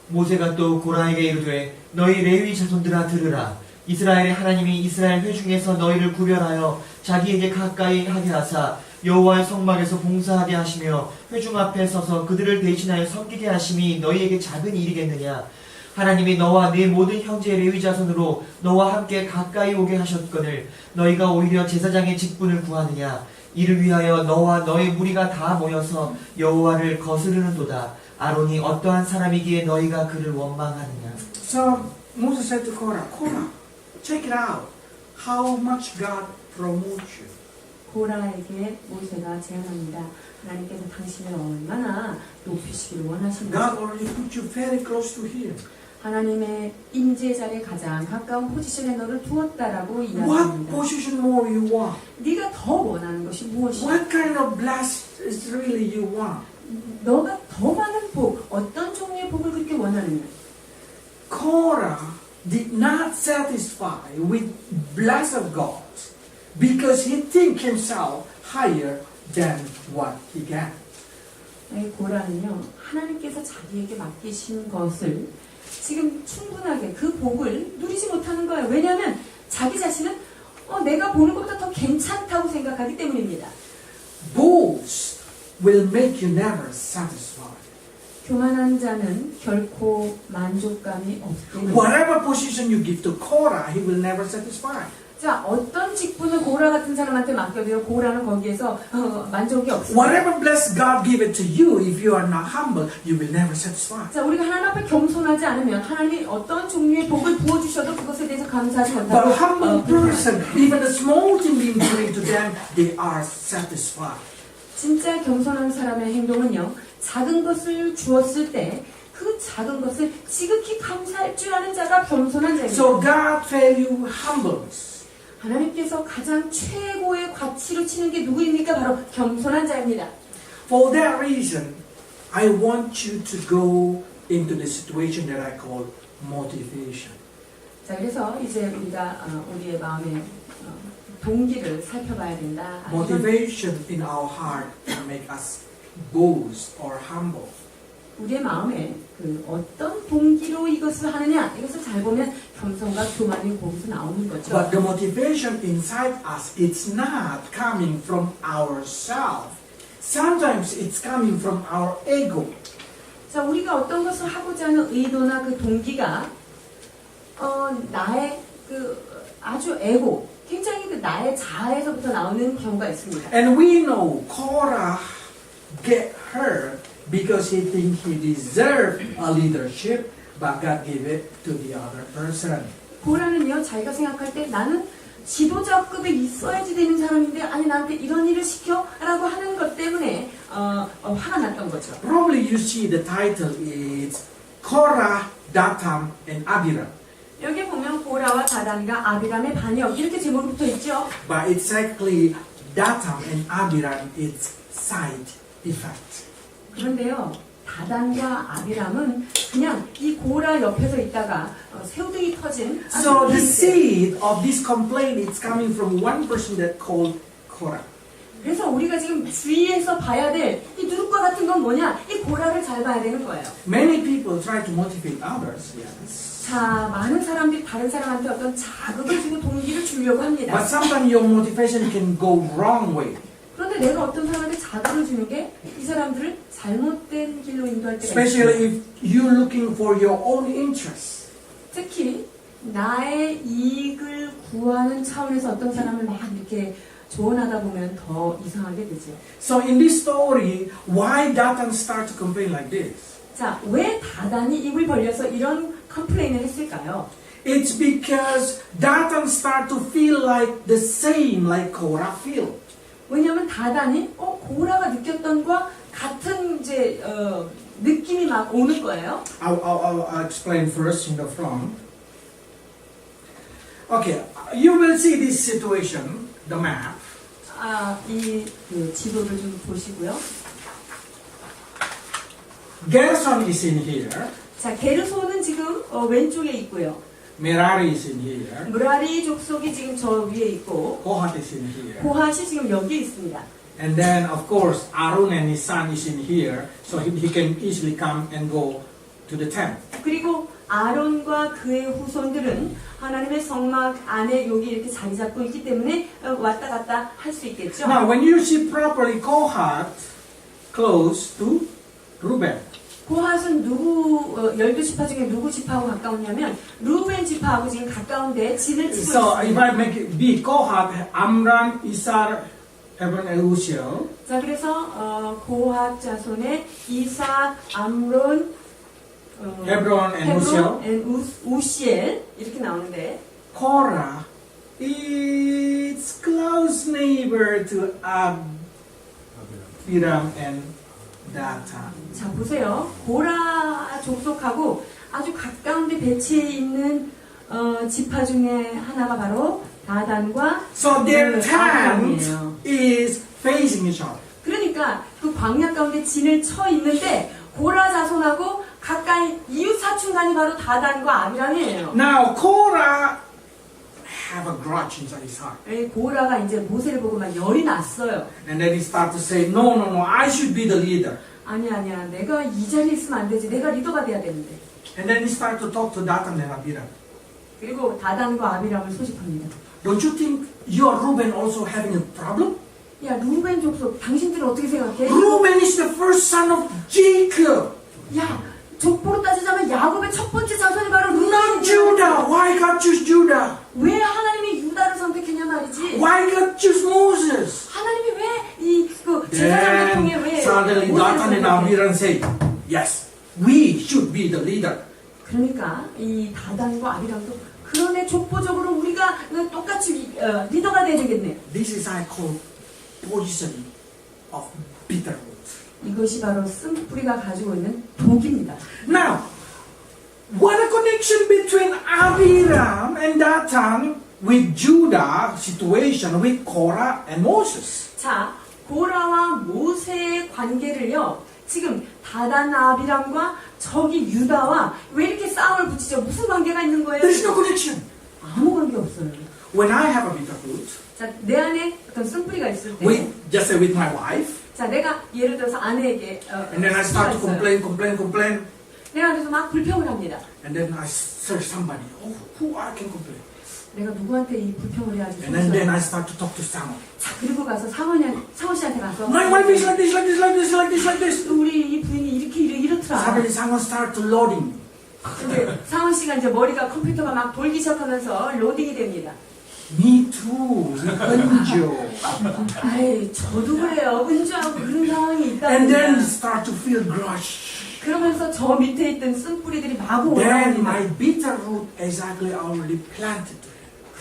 모세가 또 고라에게 이르되 너희 레위 자손들아 들으라. 이스라엘의 하나님이 이스라엘 회중에서 너희를 구별하여 자기에게 가까이 하게 하사 여호와의 성막에서 봉사하게 하시며 회중 앞에 서서 그들을 대신하여 섬기게 하심이 너희에게 작은 일이겠느냐. 하나님이 너와 네 모든 형제 레위 자손으로 너와 함께 가까이 오게 하셨거늘 너희가 오히려 제사장의 직분을 구하느냐. 이를 위하여 너와 너의 무리가 다 모여서 여호와를 거스르는도다. 아론이 어떠한 사람이기에 너희가 그를 원망하느냐. So Moses said to Korah, check it out, how much God promotes you. 고라에게 모세가 제안합니다. 하나님께서 당신을 얼마나 높이시기를 원하십니까? God already put you very close to Him. 하나님의 임재 자리에 가장 가까운 포지션에 너를 두었다라고 What 이야기합니다. position more you want? 네가 더 원하는 것이 무엇이야? What kind of blessed is really you want? 너가 더 많은 복, 어떤 종류의 복을 그렇게 원하느냐? Korah did not satisfy with bless of God because he think himself higher than what he got. 고라는요, 하나님께서 자기에게 맡기신 것을 지금 충분하게 그 복을 누리지 못하는 거예요. 왜냐하면 자기 자신은 내가 보는 것보다 더 괜찮다고 생각하기 때문입니다. Boast will make you never satisfied. 교만한 자는 결코 만족감이 없기 때문에 Whatever position you give to Korah, he will never satisfy. 자, 어떤 직분을 고라 같은 사람한테 맡겨도요, 고라는 거기에서 만족이 없습니다. Whatever bless God give it to you, if you are not humble, you will never satisfy. 자, 우리가 하나님 앞에 겸손하지 않으면 하나님이 어떤 종류의 복을 부어주셔도 그것에 대해서 감사하지 못하고 But a humble person, even the small thing being given to them, they are satisfied. 진짜 겸손한 사람의 행동은요, 작은 것을 주었을 때 그 작은 것을 지극히 감사할 줄 아는 자가 겸손한 자입니다. So God value humbles. 하나님께서 가장 최고의 가치로 치는 게 누구입니까? 바로 겸손한 자입니다. For that reason, I want you to go into the situation that I call motivation. 자, 그래서 이제 우리가 우리의 마음의 동기를 살펴봐야 된다. Motivation in our heart can make us boast or humble. 우리의 마음에 그 어떤 동기로 이것을 하느냐, 이것을 잘 보면 겸손과 교만이 거기서 나오는 거죠. But the motivation inside us, it's not coming from ourselves. Sometimes it's coming from our ego. 자, 우리가 어떤 것을 하고자 하는 의도나 그 동기가 나의 그 아주 에고, 굉장히 그 나의 자아에서부터 나오는 경우가 있습니다. And we know Korah get hurt because he think he deserved a leadership, but God gave it to the other person. 고라는요, 자기가 생각할 때 나는 지도자급에 있어야지 되는 사람인데 아니 나한테 이런 일을 시켜라고 하는 것 때문에 화가 났던 거죠. Probably you see the title is Korah, Dathan, and Abiram. 여기 보면 고라와 다단과 아비람의 반역 이렇게 제목이 붙어 있죠. But it's actually Dathan and Abiram, it's side effect. 그런데요, 다단과 아비람은 그냥 이 고라 옆에서 있다가 새우등이 터진 So the seed of this complaint is coming from one person that called Korah. 그래서 우리가 지금 주위에서 봐야 될 이 누룩과 같은 건 뭐냐? 이 고라를 잘 봐야 되는 거예요. Many people try to motivate others, yes. 자, 많은 사람들이 다른 사람한테 어떤 자극을 주고 동기를 주려고 합니다. But sometimes your motivation can go wrong way. 그런데 내가 어떤 사람한테 자극을 주는 게 이 사람들을 잘못된 길로 인도할 때가 Especially 있어요. if you're looking for your own interest. 특히 나의 이익을 구하는 차원에서 어떤 사람을 막 이렇게 조언하다 보면 더 이상하게 되죠. So in this story, why Dathan start to complain like this? 자, 왜 다단이 입을 벌려서 이런 컴플레인을 했을까요? It's because Dathan start to feel like the same like Korah feel. 왜냐하면 다단이 고라가 느꼈던 것과 같은 이제 느낌이 막 오는 거예요. I'll explain first in the front. Okay, you will see this situation, the map. 이 지도를 좀 보시고요. Gershon is in here. 자, 게르손은 지금 왼쪽에 있고요. Merari is in here. 무라리 족속이 지금 저 위에 있고 Kohat is in here. 고핫이 지금 여기 있습니다. And then, of course, Aaron and his son is in here, so he can easily come and go to the tent. 그리고 아론과 그의 후손들은 하나님의 성막 안에 여기 이렇게 자리 잡고 있기 때문에 왔다 갔다 할 수 있겠죠. Now, when you see properly Kohat close to Reuben, 고핫은 누구 12지파 중에 누구 지파하고 가까우냐면 루벤 지파하고 지금 가까운데 진을 치고 so if 있습니다. I make it be Kohat, Amram, Isar, Hebron, and Uziel, 자, 그래서 고핫 자손의 이사, 암론, Hebron and Uziel, 우시엘 이렇게 나오는데 Korah is is close neighbor to Abiram and Dathan. 자, 보세요. 고라 족속하고 아주 가까운 데 배치해 있는 지파 중에 하나가 바로 다단과 So their tent 아비람이에요. is facing each other. 그러니까 그 광야 가운데 진을 쳐 있는데 고라 자손하고 가까이 이웃 사촌간이 바로 다단과 아비람이에요. Now Korah have a grudge inside his heart. 이 고라가 이제 모세를 보고 막 열이 났어요. And then he start to say, no, I should be the leader. 아니야, 내가 이 자리에 있으면 안 되지. 내가 리더가 돼야 되는데. And then he start to talk to Dathan and Abiram. 그리고 다단과 아비람을 소집합니다. Don't you think you are Reuben also having a problem? 야, 루벤 족속, 당신들은 어떻게 생각해? Reuben is the first son of Jacob, 야, 족보로 따지자면 야곱의 첫 번째 자손이 바로 not 루벤이야. Judah. Why God choose Judah? 왜 하나님이 유다를 선택했냐 말이지. Why God choose Moses? 하나님이 왜 이 제사장을 통해 Then 왜 suddenly 모세를 Dathan and 선택해? Abiram say, yes, we should be the leader. 그러니까 이 다단과 아비람도 그러네, 족보적으로 우리가 똑같이 리더가 돼야 되겠네. This is I call poison of bitter root. 이것이 바로 쓴뿌리가 가지고 있는 독입니다. Now, what a connection between Abiram and Dathan with Judah situation with Korah and Moses. 자, 고라와 모세의 관계를요, 지금 다단 아비람과 저기 유다와 왜 이렇게 싸움을 붙이죠? 무슨 관계가 있는 거예요? There is no connection. 아무 관계 없어요. When I have a bitter root, 자, 내 안에 어떤 쓴뿌리가 있을 때, with just say with my wife, 자, 내가 예를 들어서 아내에게 and then I start to complain, 내가 그래서 막 불평을 합니다. and then I search somebody. Oh, who I can complain? 내가 누구한테 이 불평을 해야지. And then I start to talk to someone. 자, 그리고 가서 상호 씨한테 가서 My wife is like this, like this, like this, like this, like this. 우리 이 부인이 이렇더라. Suddenly someone start to loading me. 근데 상호 씨가 이제 머리가 컴퓨터가 막 돌기 시작하면서 로딩이 됩니다. Me too. 은조. 아이, 저도 그래요. 은주하고 그런 상황이 And 있다는 then 거야. start to feel grudge. 그러면서 저 밑에 있던 쓴뿌리들이 마구 Then 올라옵니다. my bitter root exactly already planted.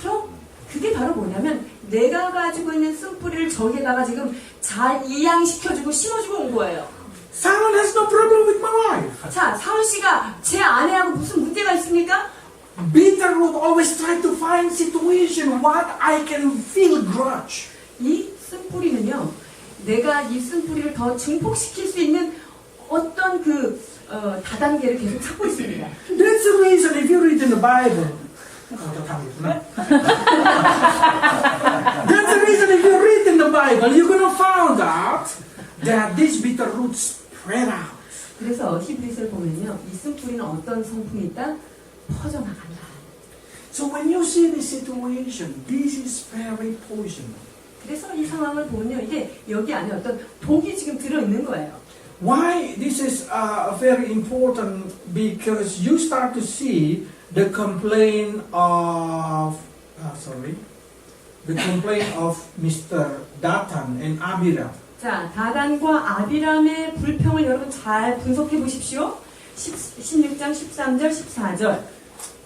그럼 그게 바로 뭐냐면 내가 가지고 있는 쓴뿌리를 저기에다가 지금 잘 이양시켜주고 심어주고 온 거예요. Someone has no problem with my wife. 자, 상훈 씨가 제 아내하고 무슨 문제가 있습니까? Bitter root always try to find situation what I can feel grudge. 이 쓴뿌리는요, 내가 이 쓴뿌리를 더 증폭시킬 수 있는 어떤 다단계를 계속 찾고 있습니다. That's the reason if you read in the Bible. That's the reason if you read in the Bible, you're gonna find out that this bitter root spread out. 그래서 히브리서를 보면요, 이 쓴뿌리는 어떤 성품이 있다? 퍼져나간다. So when you see this situation, this is very poison. 그래서 이 상황을 보면요, 이게 여기 안에 어떤 독이 지금 들어있는 거예요. Why this is very important? Because you start to see the complaint of Mr. Dathan and Abiram. 자, 다단과 아비람의 불평을 여러분 잘 분석해 보십시오. 16장 13절 14절.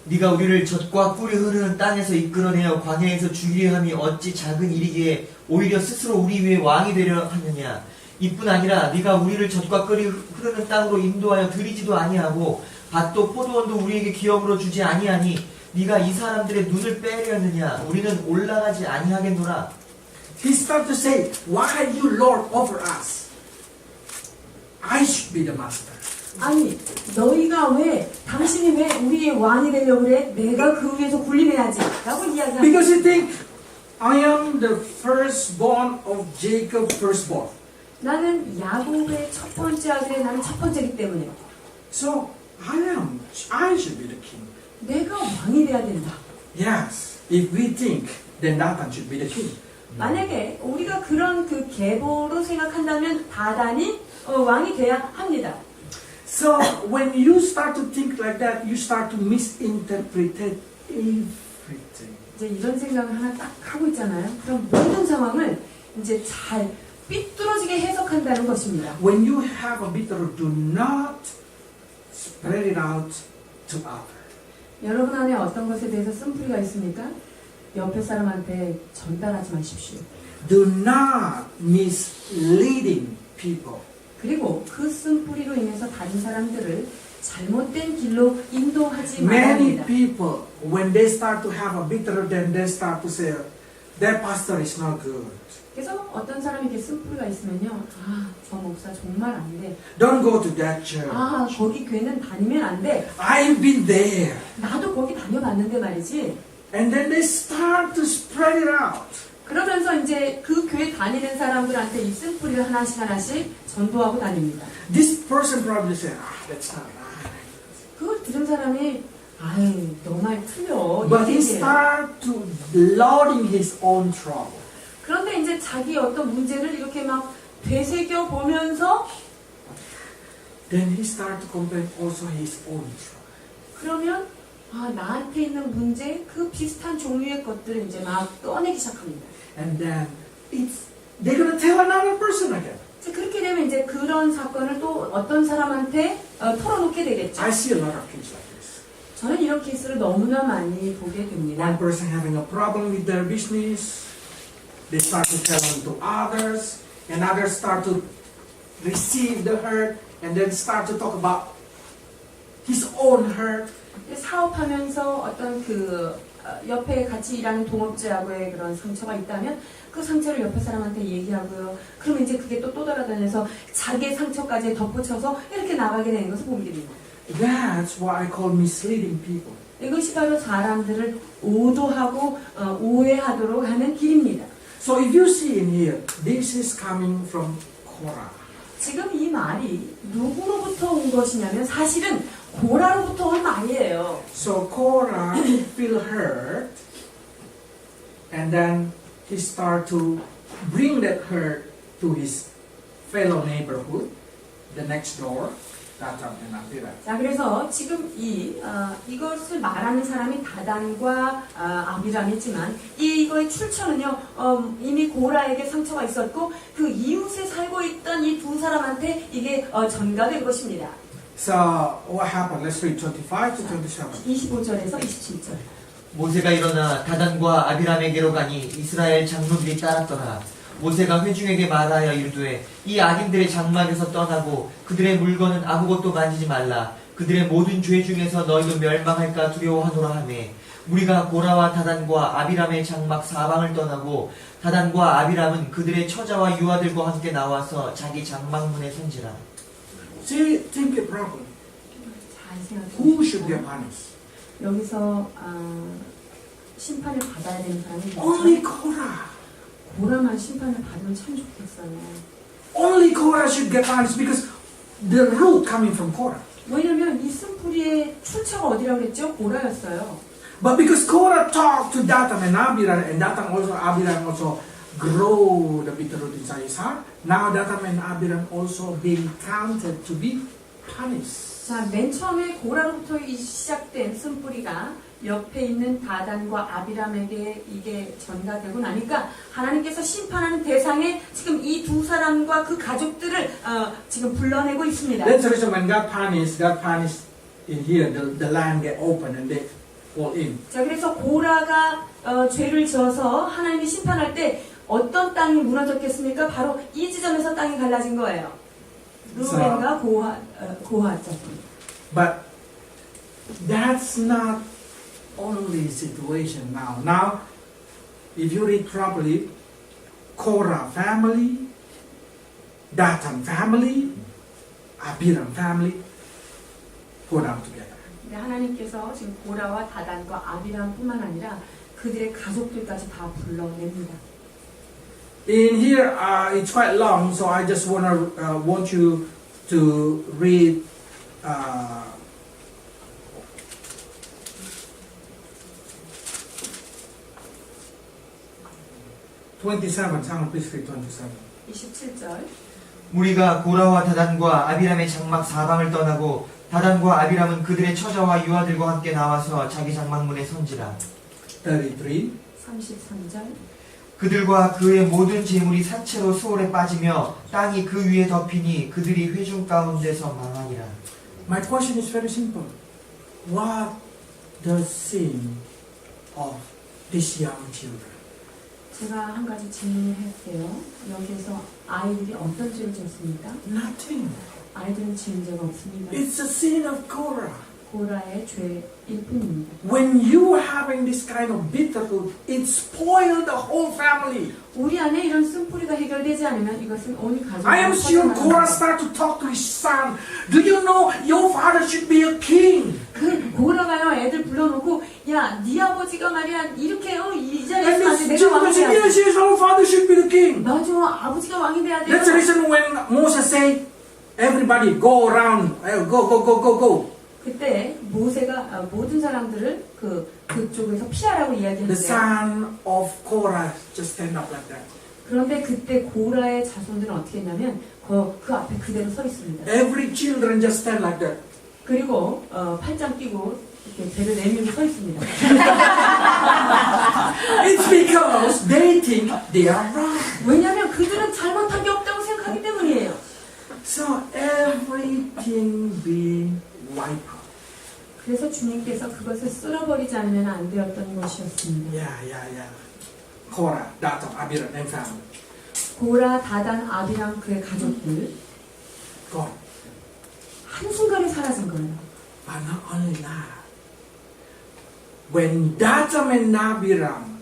네가 우리를 젖과 꿀이 흐르는 땅에서 이끌어내어 광야에서 죽이려 함이 어찌 작은 일이기에 오히려 스스로 우리 위에 왕이 되려 하느냐. 이뿐 아니라 네가 우리를 젖과 꿀이 흐르는 땅으로 인도하여 들이지도 아니하고 밭도 포도원도 우리에게 기업으로 주지 아니하니 네가 이 사람들의 눈을 빼려느냐. 우리는 올라가지 아니하겠노라. He started to say, why you Lord over us? I should be the master. 아니, 당신이 왜 우리의 왕이 되려고 그래? 내가 그 위에서 군림해야지. 라고 이야기합니다. Because you think, I am the firstborn of Jacob, firstborn. 나는 야곱의 첫 번째 아들에 나는 첫 번째이기 때문에 So, I should be the king. 내가 왕이 돼야 된다. Yes, if we think, then Nathan should be the king. 만약에 우리가 그런 계보로 생각한다면 다단이 왕이 돼야 합니다. So, when you start to think like that, you start to misinterpret everything. 이제 이런 생각을 하나 딱 하고 있잖아요. 그럼 모든 상황을 이제 잘 삐뚤어지게 해석한다는 것입니다. When you have a bitter root, do not spread it out to others. 여러분 안에 어떤 것에 대해서 쓴뿌리가 있습니까? 옆에 사람한테 전달하지 마십시오. Do not misleading people. 그리고 그 쓴뿌리로 인해서 다른 사람들을 잘못된 길로 인도하지 Many 말아야 합니다. people, when they start to have a bitter, then they start to say, their pastor is not good. 그래서 어떤 사람에게 쓴뿌리가 있으면요, 저 목사 정말 안 돼. Don't go to that church. 거기 교회는 다니면 안 돼. I've been there. 나도 거기 다녀봤는데 말이지. And then they start to spread it out. 그러면서 이제 그 교회 다니는 사람들한테 이 쓴뿌리를 하나씩 전도하고 다닙니다. This person probably said, that's not right. 그걸 들은 사람이 너 말 틀려. But he 이렇게 얘기해요. started to loading his own trouble. 그런데 이제 자기 어떤 문제를 이렇게 막 되새겨 보면서 Then he started to complain also his own trouble. 그러면 나한테 있는 문제 그 비슷한 종류의 것들을 이제 막 꺼내기 시작합니다. And then they're going to tell another person again. 이제 그렇게 되면 이제 그런 사건을 또 어떤 사람한테 털어놓게 되겠죠. I see a lot of kids like this. 저는 이런 케이스를 너무나 많이 보게 됩니다. One person having a problem with their business, they start to tell them to others, and others start to receive the hurt, and then start to talk about his own hurt. 사업하면서 어떤 옆에 같이 일하는 동업자하고의 그런 상처가 있다면 그 상처를 옆에 사람한테 얘기하고요. 그러면 이제 그게 또 돌아다녀서 자기의 상처까지 덧붙여서 이렇게 나가게 되는 것을 보게 됩니다. That's what I call misleading people. 이것이 바로 사람들을 오도하고 오해하도록 하는 길입니다. So if you see in here, this is coming from Korah. 지금 이 말이 누구로부터 온 것이냐면 사실은 고라로부터 온 말이에요. So Korah feel hurt, and then he start to bring that hurt to his fellow neighborhood, the next door, Dathan and Abiram. 자, 그래서 지금 이것을 말하는 사람이 다단과 아비람이지만 이거의 출처는요, 이미 고라에게 상처가 있었고 그 이웃에 살고 있던 이 두 사람한테 이게 전가된 것입니다. So what happened? Let's read 25 to 27. 25절에서 27절. 모세가 일어나 다단과 아비람에게로 가니 이스라엘 장로들이 따랐더라. 모세가 회중에게 말하여 이르되 이 악인들의 장막에서 떠나고 그들의 물건은 아무것도 만지지 말라. 그들의 모든 죄 중에서 너희도 멸망할까 두려워하노라 하매 우리가 고라와 다단과 아비람의 장막 사방을 떠나고 다단과 아비람은 그들의 처자와 유아들과 함께 나와서 자기 장막문에 선지라. See, think it properly. 잘 생각해 Who should be 보십시오. punished? 여기서 심판을 받아야 되는 사람이 Only Korah. 고라만 심판을 받으면 참 좋겠어요. Only Korah should get punished because the root coming from Korah. 왜냐면 이 쓴뿌리의 출처가 어디라고 그랬죠? 고라였어요. But because Korah talked to Dathan and Abiram, and Abiram also grow the bitter root inside his heart, now Dathan and Abiram also being counted to be punished. 자, 맨 처음에 고라로부터 시작된 쓴뿌리가 옆에 있는 다단과 아비람에게 이게 전가되고 나니까 하나님께서 심판하는 대상에 지금 이 두 사람과 그 가족들을 지금 불러내고 있습니다. That's the reason when God punished in here, the land get open and they fall in. 자, 그래서 고라가 죄를 지어서 하나님이 심판할 때 어떤 땅이 무너졌겠습니까? 바로 이 지점에서 땅이 갈라진 거예요. 루벤과 고하 짝입니다. But that's not only situation now. Now, if you read properly, Korah family, Dathan family, Abiram family, go down together. 하나님께서 지금 고라와 다단과 아비람뿐만 아니라 그들의 가족들까지 다 불러냅니다. In here, it's quite long, so I just want you to read 27. Someone please read 27. 27절. 우리가 고라와 다단과 아비람의 장막 사방을 떠나고 다단과 아비람은 그들의 처자와 유아들과 함께 나와서 자기 장막문에 선지라. 33. 33절. 그들과 그의 모든 재물이 사체로 수월에 빠지며 땅이 그 위에 덮이니 그들이 회중 가운데서 망하니라. My question is very simple. What does sin of these young children? 제가 한 가지 질문을 할게요. 여기에서 아이들이 어떤 죄를 졌습니까? Nothing. 아이들은 지은 죄가 없습니다. It's a sin of Korah. 고라의 죄일 뿐입니다. When you are having this kind of bitterhood, it spoils the whole family. 우리 안에 이런 쓴뿌리가 해결되지 않으면 이것은 온 가족을 I am sure Korah started to talk to his son. Do you know your father should be a king? 그 고라가요 애들 불러놓고 야 네 아버지가 말이야 이렇게 이 자리에 And 있으면 this 내가 왕이 돼야 돼. yes, yes, our father should be the king. 맞아 아버지가 왕이 돼야 돼. That's the reason when Moses said, everybody go around, go. 그때 모세가 모든 사람들을 그쪽에서 피하라고 The 이야기했는데 son of Korah just stand up like that. 그런데 그때 고라의 자손들은 어떻게 했냐면 그 앞에 그대로 서 있습니다. Every children just stand like that. 그리고 팔짱 끼고 이렇게 배를 내밀고 서 있습니다. It's because they think they are right. 왜냐하면 그들은 잘못한 게 없다고 생각하기 때문이에요. So everything being wiped out. 그래서 주님께서 그것을 쓸어버리지 않으면 안 되었던 것이었습니다. Yeah. Korah, Dathan, Abiram, and family. 고라, 다단, 아비랑 그의 가족들 Gone. 한순간에 사라진 거예요. But not only that. When Dathan and Abiram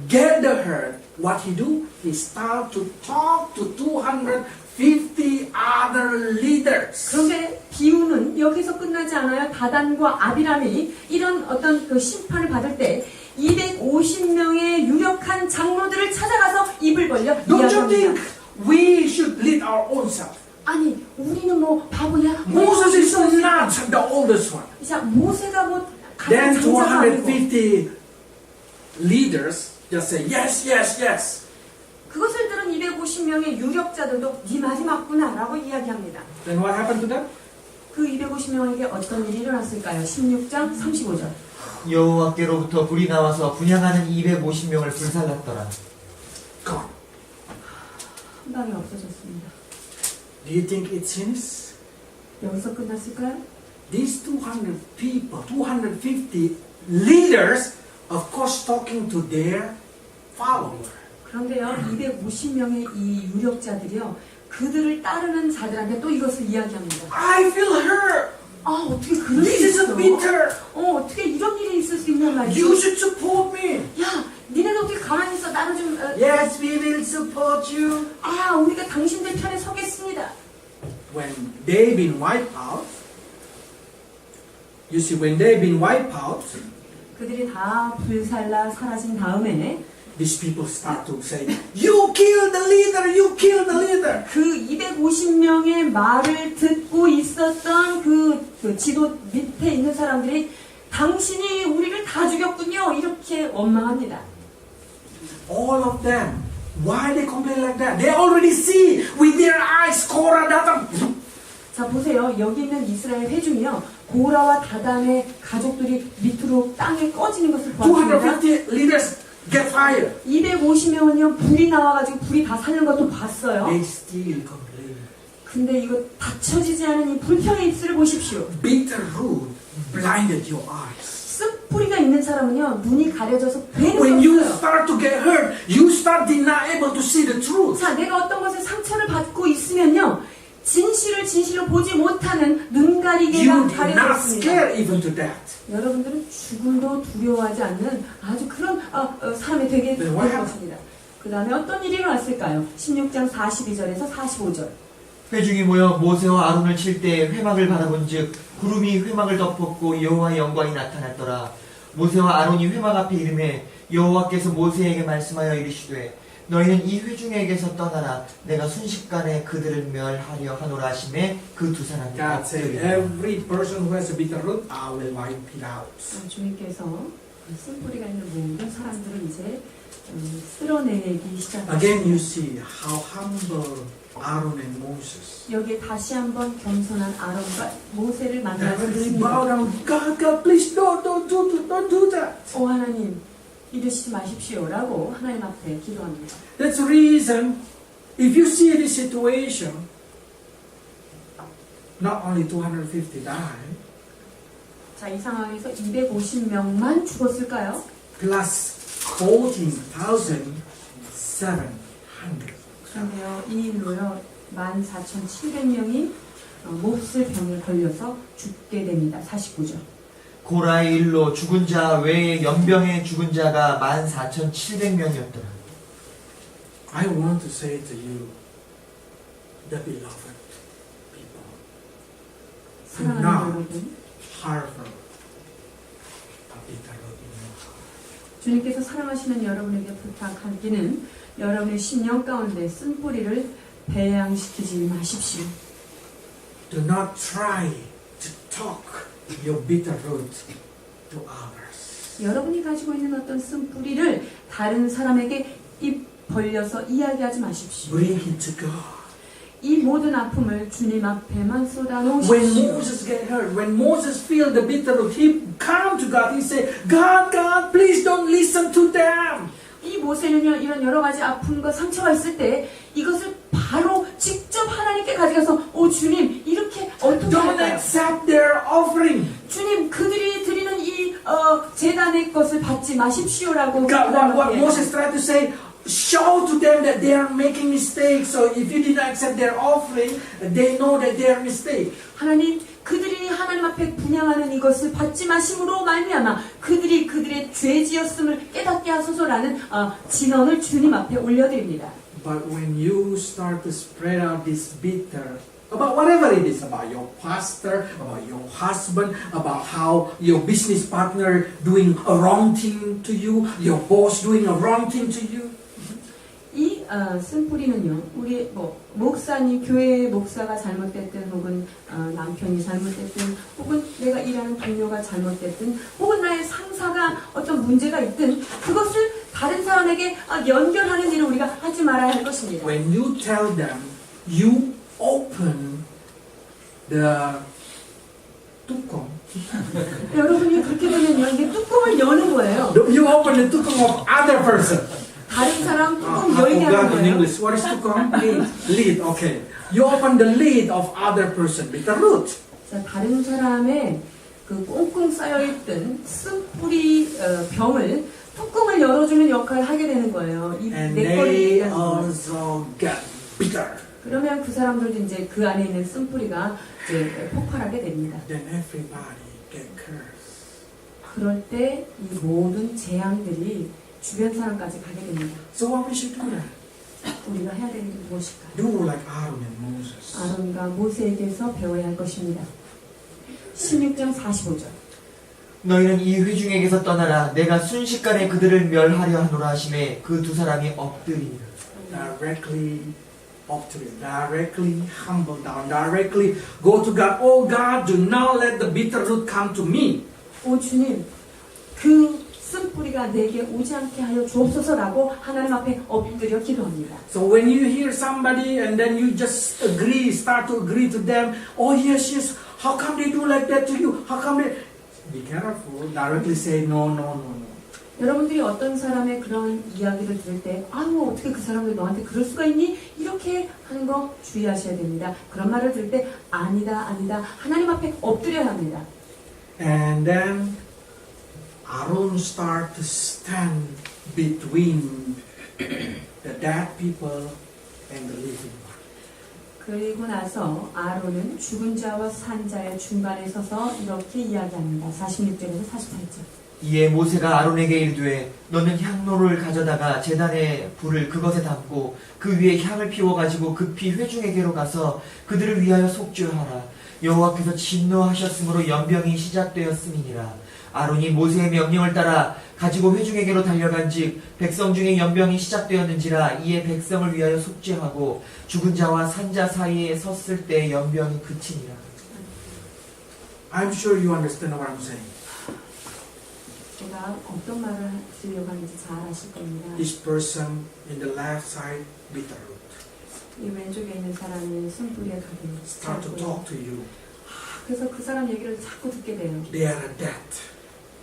get the herd, what he do? He start to talk to 250 other leaders. 그런데 비유는 여기서 끝나지 않아요. 다단과 아비람이 이런 어떤 그 심판을 받을 때 250명의 유력한 장로들을 찾아가서 입을 벌려 Don't you think 이야기합니다. we should lead our own self? 아니 우리는 뭐 바보냐? Moses is not the oldest one. 자 모세가 뭐 Then 가장 장자가 아니고 250 leaders just say yes. 그것을 들은 250명의 유력자들도 네 말이 맞구나 라고 이야기합니다. Then what happened to them? 그 250명에게 어떤 일이 일어났을까요? 16장 35절. 여호와께로부터 불이 나와서 분향하는 250명을 불살랐더라. Gone. 한 방에 없어졌습니다. Do you think it's finished? 여기서 끝났을까요? These 200 people, 250 leaders, of course, talking to their follower. 그런데요, 250명의 이 유력자들이요, 그들을 따르는 자들한테 또 이것을 이야기합니다. I feel hurt. 아, 어떻게 그럴 수 This is 있어? a bitter. 어떻게 이런 일이 있을 수 있냔 말이지. You should support me. 야, 니네도 어떻게 가만히 있어? 나는 좀... Yes, we will support you. 우리가 당신들 편에 서겠습니다. When they've been wiped out, you see, when they've been wiped out, 그들이 다 불살라 사라진 다음에 these people start to say, you kill the leader, you kill the leader. 그 250명의 말을 듣고 있었던 그 지도 밑에 있는 사람들이 당신이 우리를 다 죽였군요. 이렇게 원망합니다. All of them. Why they complain like that? They already see with their eyes, Korah, Dathan. 자 보세요. 여기 있는 이스라엘 회중이요. 고라와 다단의 가족들이 밑으로 땅에 꺼지는 것을 보았습니다. 250 leaders get fired. 250명은요. 불이 나와가지고 불이 다 사는 것도 봤어요. They still complain. 근데 이거 닫혀지지 않은 이 불평의 입술을 보십시오. Bitter root blinded your eyes. 쓱뿌리가 있는 사람은요. 눈이 가려져서 뵈는 When 수 you 없어요. start to get hurt, you start not able to see the truth. 자, 내가 어떤 것에 상처를 받고 있으면요. 진실로 보지 못하는 눈 가리개가 You did not 가려졌습니다. scare even to death. 여러분들은 죽음도 두려워하지 않는 아주 그런 사람이 되게 될 것입니다. 그 다음에 어떤 일이 일어났을까요? 16장 42절에서 45절. 회중이 모여 모세와 아론을 칠 때 회막을 바라본즉 구름이 회막을 덮었고 여호와의 영광이 나타났더라. 모세와 아론이 회막 앞에 이르매 여호와께서 모세에게 말씀하여 이르시되 너희는 이 회중에게서 떠나라. 내가 순식간에 그들을 멸하려 하노라 하시매 그 두 사람이 God said, 엎드리니라. every person who has a bitter root, I will wipe it out. 주님께서 쓴뿌리가 있는 모든 사람들을 이제 쓸어내기 시작합니다. Again, you see how humble Aaron and Moses. 여기에 다시 한번 겸손한 아론과 모세를 만나서 They bow down. God, please don't do that. 하나님 이러시지 마십시오라고 하나님 앞에 기도합니다. That's the reason. If you see this situation, not only 250 died, 자, 이 상황에서 250명만 죽었을까요? plus 14,700. 그런데요, 이 일로요, 14,700명이 몹쓸 병에 걸려서 죽게 됩니다. 49절. 고라의 일로 죽은 자 외에 연병에 죽은 자가 14,700명이었더라. I want to say to you, the beloved people, do 사랑하는 not 여러분, harbor a bitter root in your heart. 주님께서 사랑하시는 여러분에게 부탁하기는 여러분의 심령 가운데 쓴뿌리를 배양시키지 마십시오. Do not try to talk your bitter root to others. 여러분이 가지고 있는 어떤 쓴뿌리를 다른 사람에게 입 벌려서 이야기하지 마십시오. Bring it to God. 이 모든 아픔을 주님 앞에만 When 쏟아놓으십시오. Moses get hurt, when Moses feel the bitter root, he come to God. He say, God, God, please don't listen to them. 이 모세는요, 이런 여러 가지 아픔과 상처가 있을 때 이것을 바로 직접 하나님께 가져가서 오 주님 이렇게 어떻게 Don't 할까요? accept their offering. 주님 그들이 드리는 이 제단의 것을 받지 마십시오라고 God, what 기도하는 Moses tried to say, show to them that they are making mistakes. So if you did not accept their offering, they know that they are mistake. 하나님 그들이 하나님 앞에 분양하는 이것을 받지 마심으로 말미암아 그들이 그들의 죄지었음을 깨닫게 하소서라는 진언을 주님 앞에 올려드립니다. But when you start to spread out this bitter, about whatever it is, about your pastor, about your husband, about how your business partner doing a wrong thing to you, your boss doing a wrong thing to you, 이 쓴뿌리는요, 우리 목사님, 교회 목사가 잘못됐든, 혹은 남편이 잘못됐든, 혹은 내가 일하는 동료가 잘못됐든, 혹은 나의 상사가 어떤 문제가 있든, 그것을 다른 사람에게 연결하는 일을 우리가 하지 말아야 할 것입니다. when you tell them, you open the 뚜껑. 여러분이 그렇게 되면요, 이게 뚜껑을 여는 거예요. You open the 뚜껑 of other person. 다른 사람 뚜껑 I 열게 하는 forgot in 거예요. English. What is 뚜껑? Lid. Okay. You open the lid of other person with the root. 자, 다른 사람의 그 꽁꽁 쌓여있던 쓴뿌리 병을 뚜껑을 열어주는 역할을 하게 되는 거예요. 이 And 내 거를 they 얘기하는 거예요. also get bitter. 그러면 그 사람들도 이제 그 안에 있는 쓴뿌리가 이제 폭발하게 됩니다. Then everybody get cursed. 그럴 때 이 모든 재앙들이 주변 사람까지 가게 됩니다. So what we should do then? 우리가 해야 되는 게 무엇일까요? Do like Aaron and Moses. 아론과 모세에게서 배워야 할 것입니다. 16장 45절. 너희는 이 회중에게서 떠나라. 내가 순식간에 그들을 멸하려 하노라 하심에 그 두 사람이 엎드리니라. Directly up to it. Directly humble down. Directly go to God. Oh God, do not let the bitter root come to me. 오 주님, 그 쓴뿌리가 내게 오지 않게 하여 주옵소서라고 하나님 앞에 엎드려 기도합니다. So when you hear somebody and then you just agree, start to agree to them, oh yes, yes, how come they do like that to you? How come they... Be careful, directly say no, no, no, no. 여러분들이 어떤 사람의 그런 이야기를 들을 때 아유 어떻게 그 사람들 너한테 그럴 수가 있니? 이렇게 하는 거 주의하셔야 됩니다. 그런 말을 들을 때 아니다 아니다 하나님 앞에 엎드려야 합니다. And then Aaron start to stand between the dead people and the living one. 그리고 나서 아론은 죽은 자와 산 자의 중간에 서서 이렇게 이야기합니다. 46절에서 48절. 이에 모세가 아론에게 이르되 너는 향로를 가져다가 제단의 불을 그것에 담고 그 위에 향을 피워 가지고 급히 회중에게로 가서 그들을 위하여 속죄하라. 여호와께서 진노하셨으므로 연병이 시작되었음이니라. 아론이 모세의 명령을 따라 가지고 회중에게로 달려간즉 백성 중에 연병이 시작되었는지라. 이에 백성을 위하여 속죄하고 죽은 자와 산 자 사이에 섰을 때 연병이 그치니라. I'm sure you understand what I'm saying. 제가 어떤 말을 하시려고 하는지 잘 아실 겁니다. This person in the left side, bitter root, 이 왼쪽에 있는 사람이 쓴뿌리에 가게 start to talk to you. 그래서 그 사람 얘기를 자꾸 듣게 돼요. They are dead.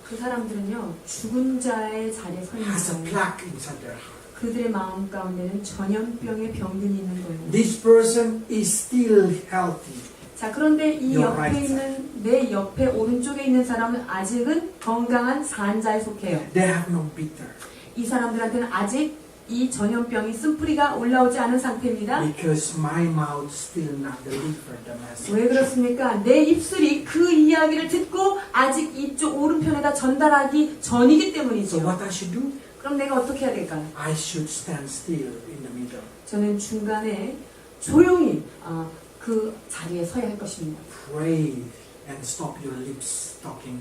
그 사람들은요 죽은 자의 자리에 서 있는 Has a 거예요. plaque inside their heart. 그들의 마음 가운데는 전염병의 병균이 있는 거예요. This person is still healthy. 자 그런데 이 Your 옆에 right 있는 내 옆에 오른쪽에 있는 사람은 아직은 건강한 산자에 속해요. They have no bitter. 이 사람들한테는 아직 이 전염병이 쓴뿌리가 올라오지 않은 상태입니다. Because my mouth still not delivered the message. 왜 그렇습니까? 내 입술이 그 이야기를 듣고 아직 이쪽 오른편에다 전달하기 전이기 So 때문이죠. what I should do? 그럼 내가 어떻게 해야 될까요? I should stand still in the middle. 저는 중간에 조용히 그 자리에 서야 할 것입니다. Pray and stop your lips talking.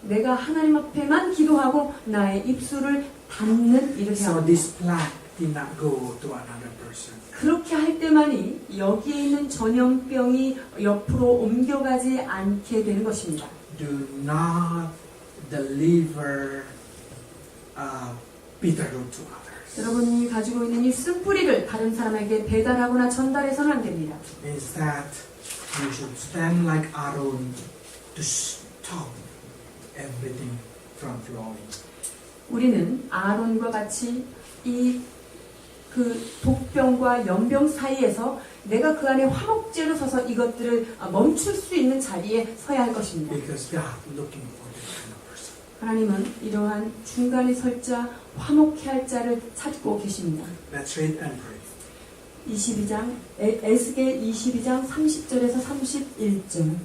내가 하나님 앞에만 기도하고 나의 입술을 닫는 일을 해야 So 합니다. this plague did not go to another person. 그렇게 할 때만이 여기에 있는 전염병이 옆으로 옮겨가지 않게 되는 것입니다. Do not deliver bitterroot to others. 여러분이 가지고 있는 이 쓴뿌리를 다른 사람에게 배달하거나 전달해서는 안 됩니다. Instead, you should stand like Aaron to stop everything from flowing. 우리는 아론과 같이 이 그 독병과 연병 사이에서 내가 그 안에 화목제로 서서 이것들을 멈출 수 있는 자리에 서야 할 것입니다. Because God looking for this kind of person. 하나님은 이러한 중간에 설 자, 화목해 할 자를 찾고 계십니다. Let's read and pray. 22장 에스겔 22장 30절에서 31절.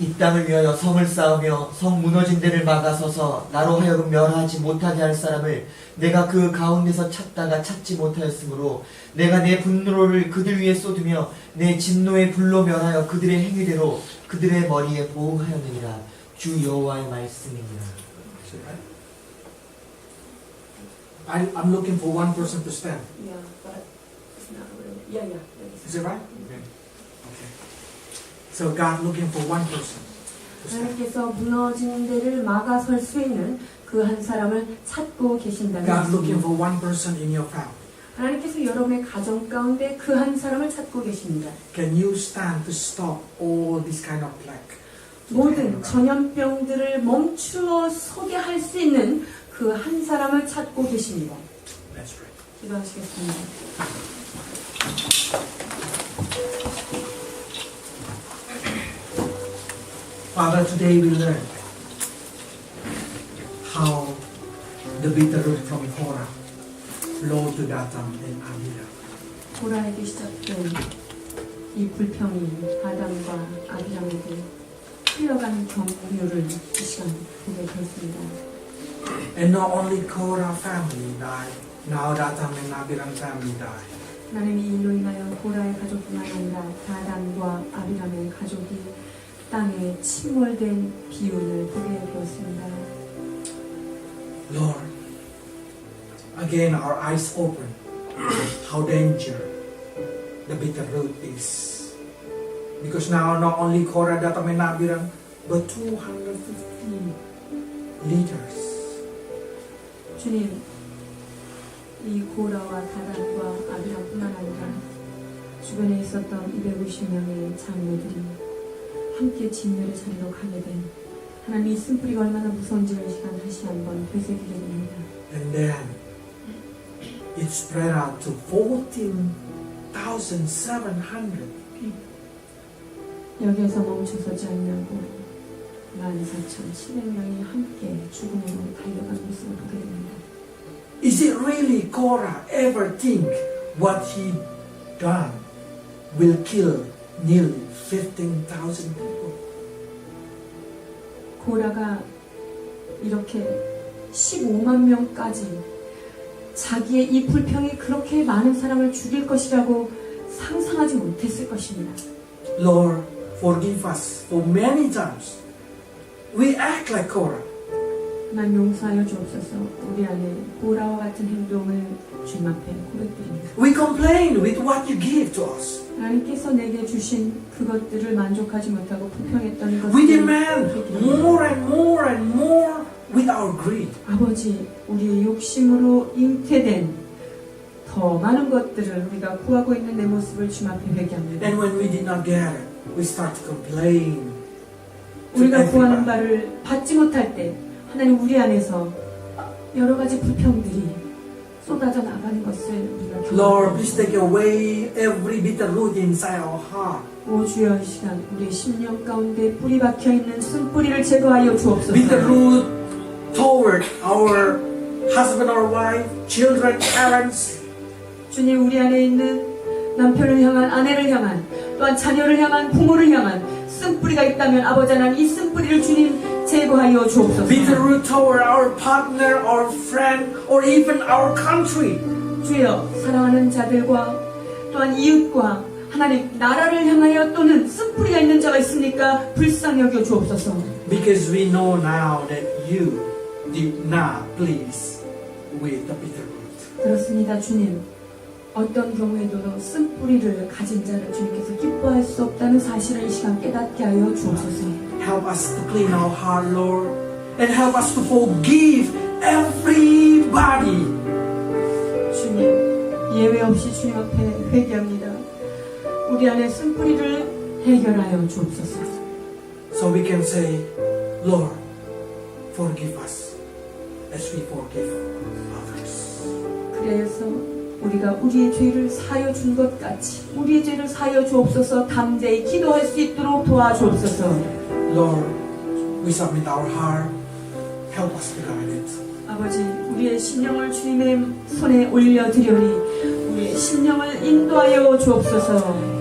이 땅을 위하여 성을 쌓으며 성 무너진 데를 막아서서 나로 하여금 멸하지 못하게 할 사람을 내가 그 가운데서 찾다가 찾지 못하였으므로 내가 내 분노를 그들 위에 쏟으며 내 진노의 불로 멸하여 그들의 행위대로 그들의 머리에 보응하였느니라. 주 여호와의 말씀입니다. I'm looking for one person to stand. Yeah, but it's not really. Yeah. Is it right? Okay. So God looking for one person to stand. 하나님께서 무너진 데를 막아설 수 있는 그 한 사람을 찾고 계신다는 God looking 말씀입니다. for one person in your family. 하나님께서 여러분의 가정 가운데 그 한 사람을 찾고 계십니다. Can you stand to stop all this kind of plague? 모든 전염병들을 멈추어 서게 할 수 있는 그 한 사람을 찾고 계십니다. Let's pray. 기도하시겠습니다. Father, today we learn how the bitter root from Korah flowed to Dathan and Abiram. 고라에게 시작된 이 불평이 아담과 아비람에게 흘러간 경륜을 이 시간 보게 되었습니다. And not only Korah family died, now Dathan and Abiram family died. 하나님이 이로 인하여 고라의 가족뿐만 아니라 다단과 아비람의 가족이 땅에 침몰된 비운을 보게 되었습니다. Lord, again our eyes open how dangerous the bitter root is. Because now not only Korah, Dathan and Abiram, but 250 leaders. 주님, 이 고라와 다단과 아비람뿐만 아니라 주변에 있었던 250명의 장로들이 함께 진멸의 자리로 가게 된 하나님의 쓴뿌리가 얼마나 무서운지를 이 시간 다시 한번 되새기게 됩니다. And then it spread out to 14,700 people. 여기에서 멈춰서지 않냐고 14,700명이 함께 죽음으로 달려간 모습을 보게 됩니다. Is it really Korah ever think what he done will kill nearly 15,000 people? 고라가 이렇게 15만 명까지 자기의 이 불평이 그렇게 많은 사람을 죽일 것이라고 상상하지 못했을 것입니다. Lord, forgive us for many times. We act like Korah. 난 용서하여 주옵소서. 우리 안에 고라와 같은 행동을 주님 앞에 고백드립니다. We complain with what you give to us. 하나님께서 내게 주신 그것들을 만족하지 못하고 불평했던 We 것들을 demand more and more and more with our greed. 아버지, 우리의 욕심으로 잉태된 더 많은 것들을 우리가 구하고 있는 내 모습을 주님 앞에 회개합니다. And when we did not get it, we start to complain. 우리가 구하는 바를 받지 못할 때 하나님 우리 안에서 여러 가지 불평들이 쏟아져 나가는 것을 우리가 Lord, please 경험합니다. take away every bitter root inside our heart. 오 주여, 이 시간 우리의 심령 가운데 뿌리 박혀 있는 쓴뿌리를 제거하여 주옵소서. Bitter root toward our husband or wife, children, parents. 주님, 우리 안에 있는 남편을 향한, 아내를 향한, 또한 자녀를 향한, 부모를 향한 쓴뿌리가 있다면 아버지 하나님, 이 쓴뿌리를 주님 제거하여 주옵소서. Bitter toward our partner, our friend, or even our country. 주여, 사랑하는 자들과 또한 이웃과 하나님 나라를 향하여 또는 쓴뿌리가 있는 자가 있습니까? 불쌍히 여겨 주옵소서. Because we know now that you did not please with the bitter root. 그렇습니다, 주님. 어떤 경우에도 쓴뿌리를 가진 자를 주님께서 기뻐할 수 없다는 사실을 이 시간 깨닫게 하여 주옵소서. Help us to clean our heart, Lord, and help us to forgive everybody. 주님, 예외 없이 주님 앞에 회개합니다. 우리 안에 쓴뿌리를 해결하여 주옵소서. So we can say, Lord, forgive us as we forgive others. 그래서 우리가 우리의 죄를 사하여 준 것 같이 우리의 죄를 사하여 주옵소서. 담대히 기도할 수 있도록 도와주옵소서. Lord, we submit our heart. Help us to guide it. 아버지, 우리의 심령을 주님의 손에 올려드리오니 우리의 심령을 인도하여 주옵소서.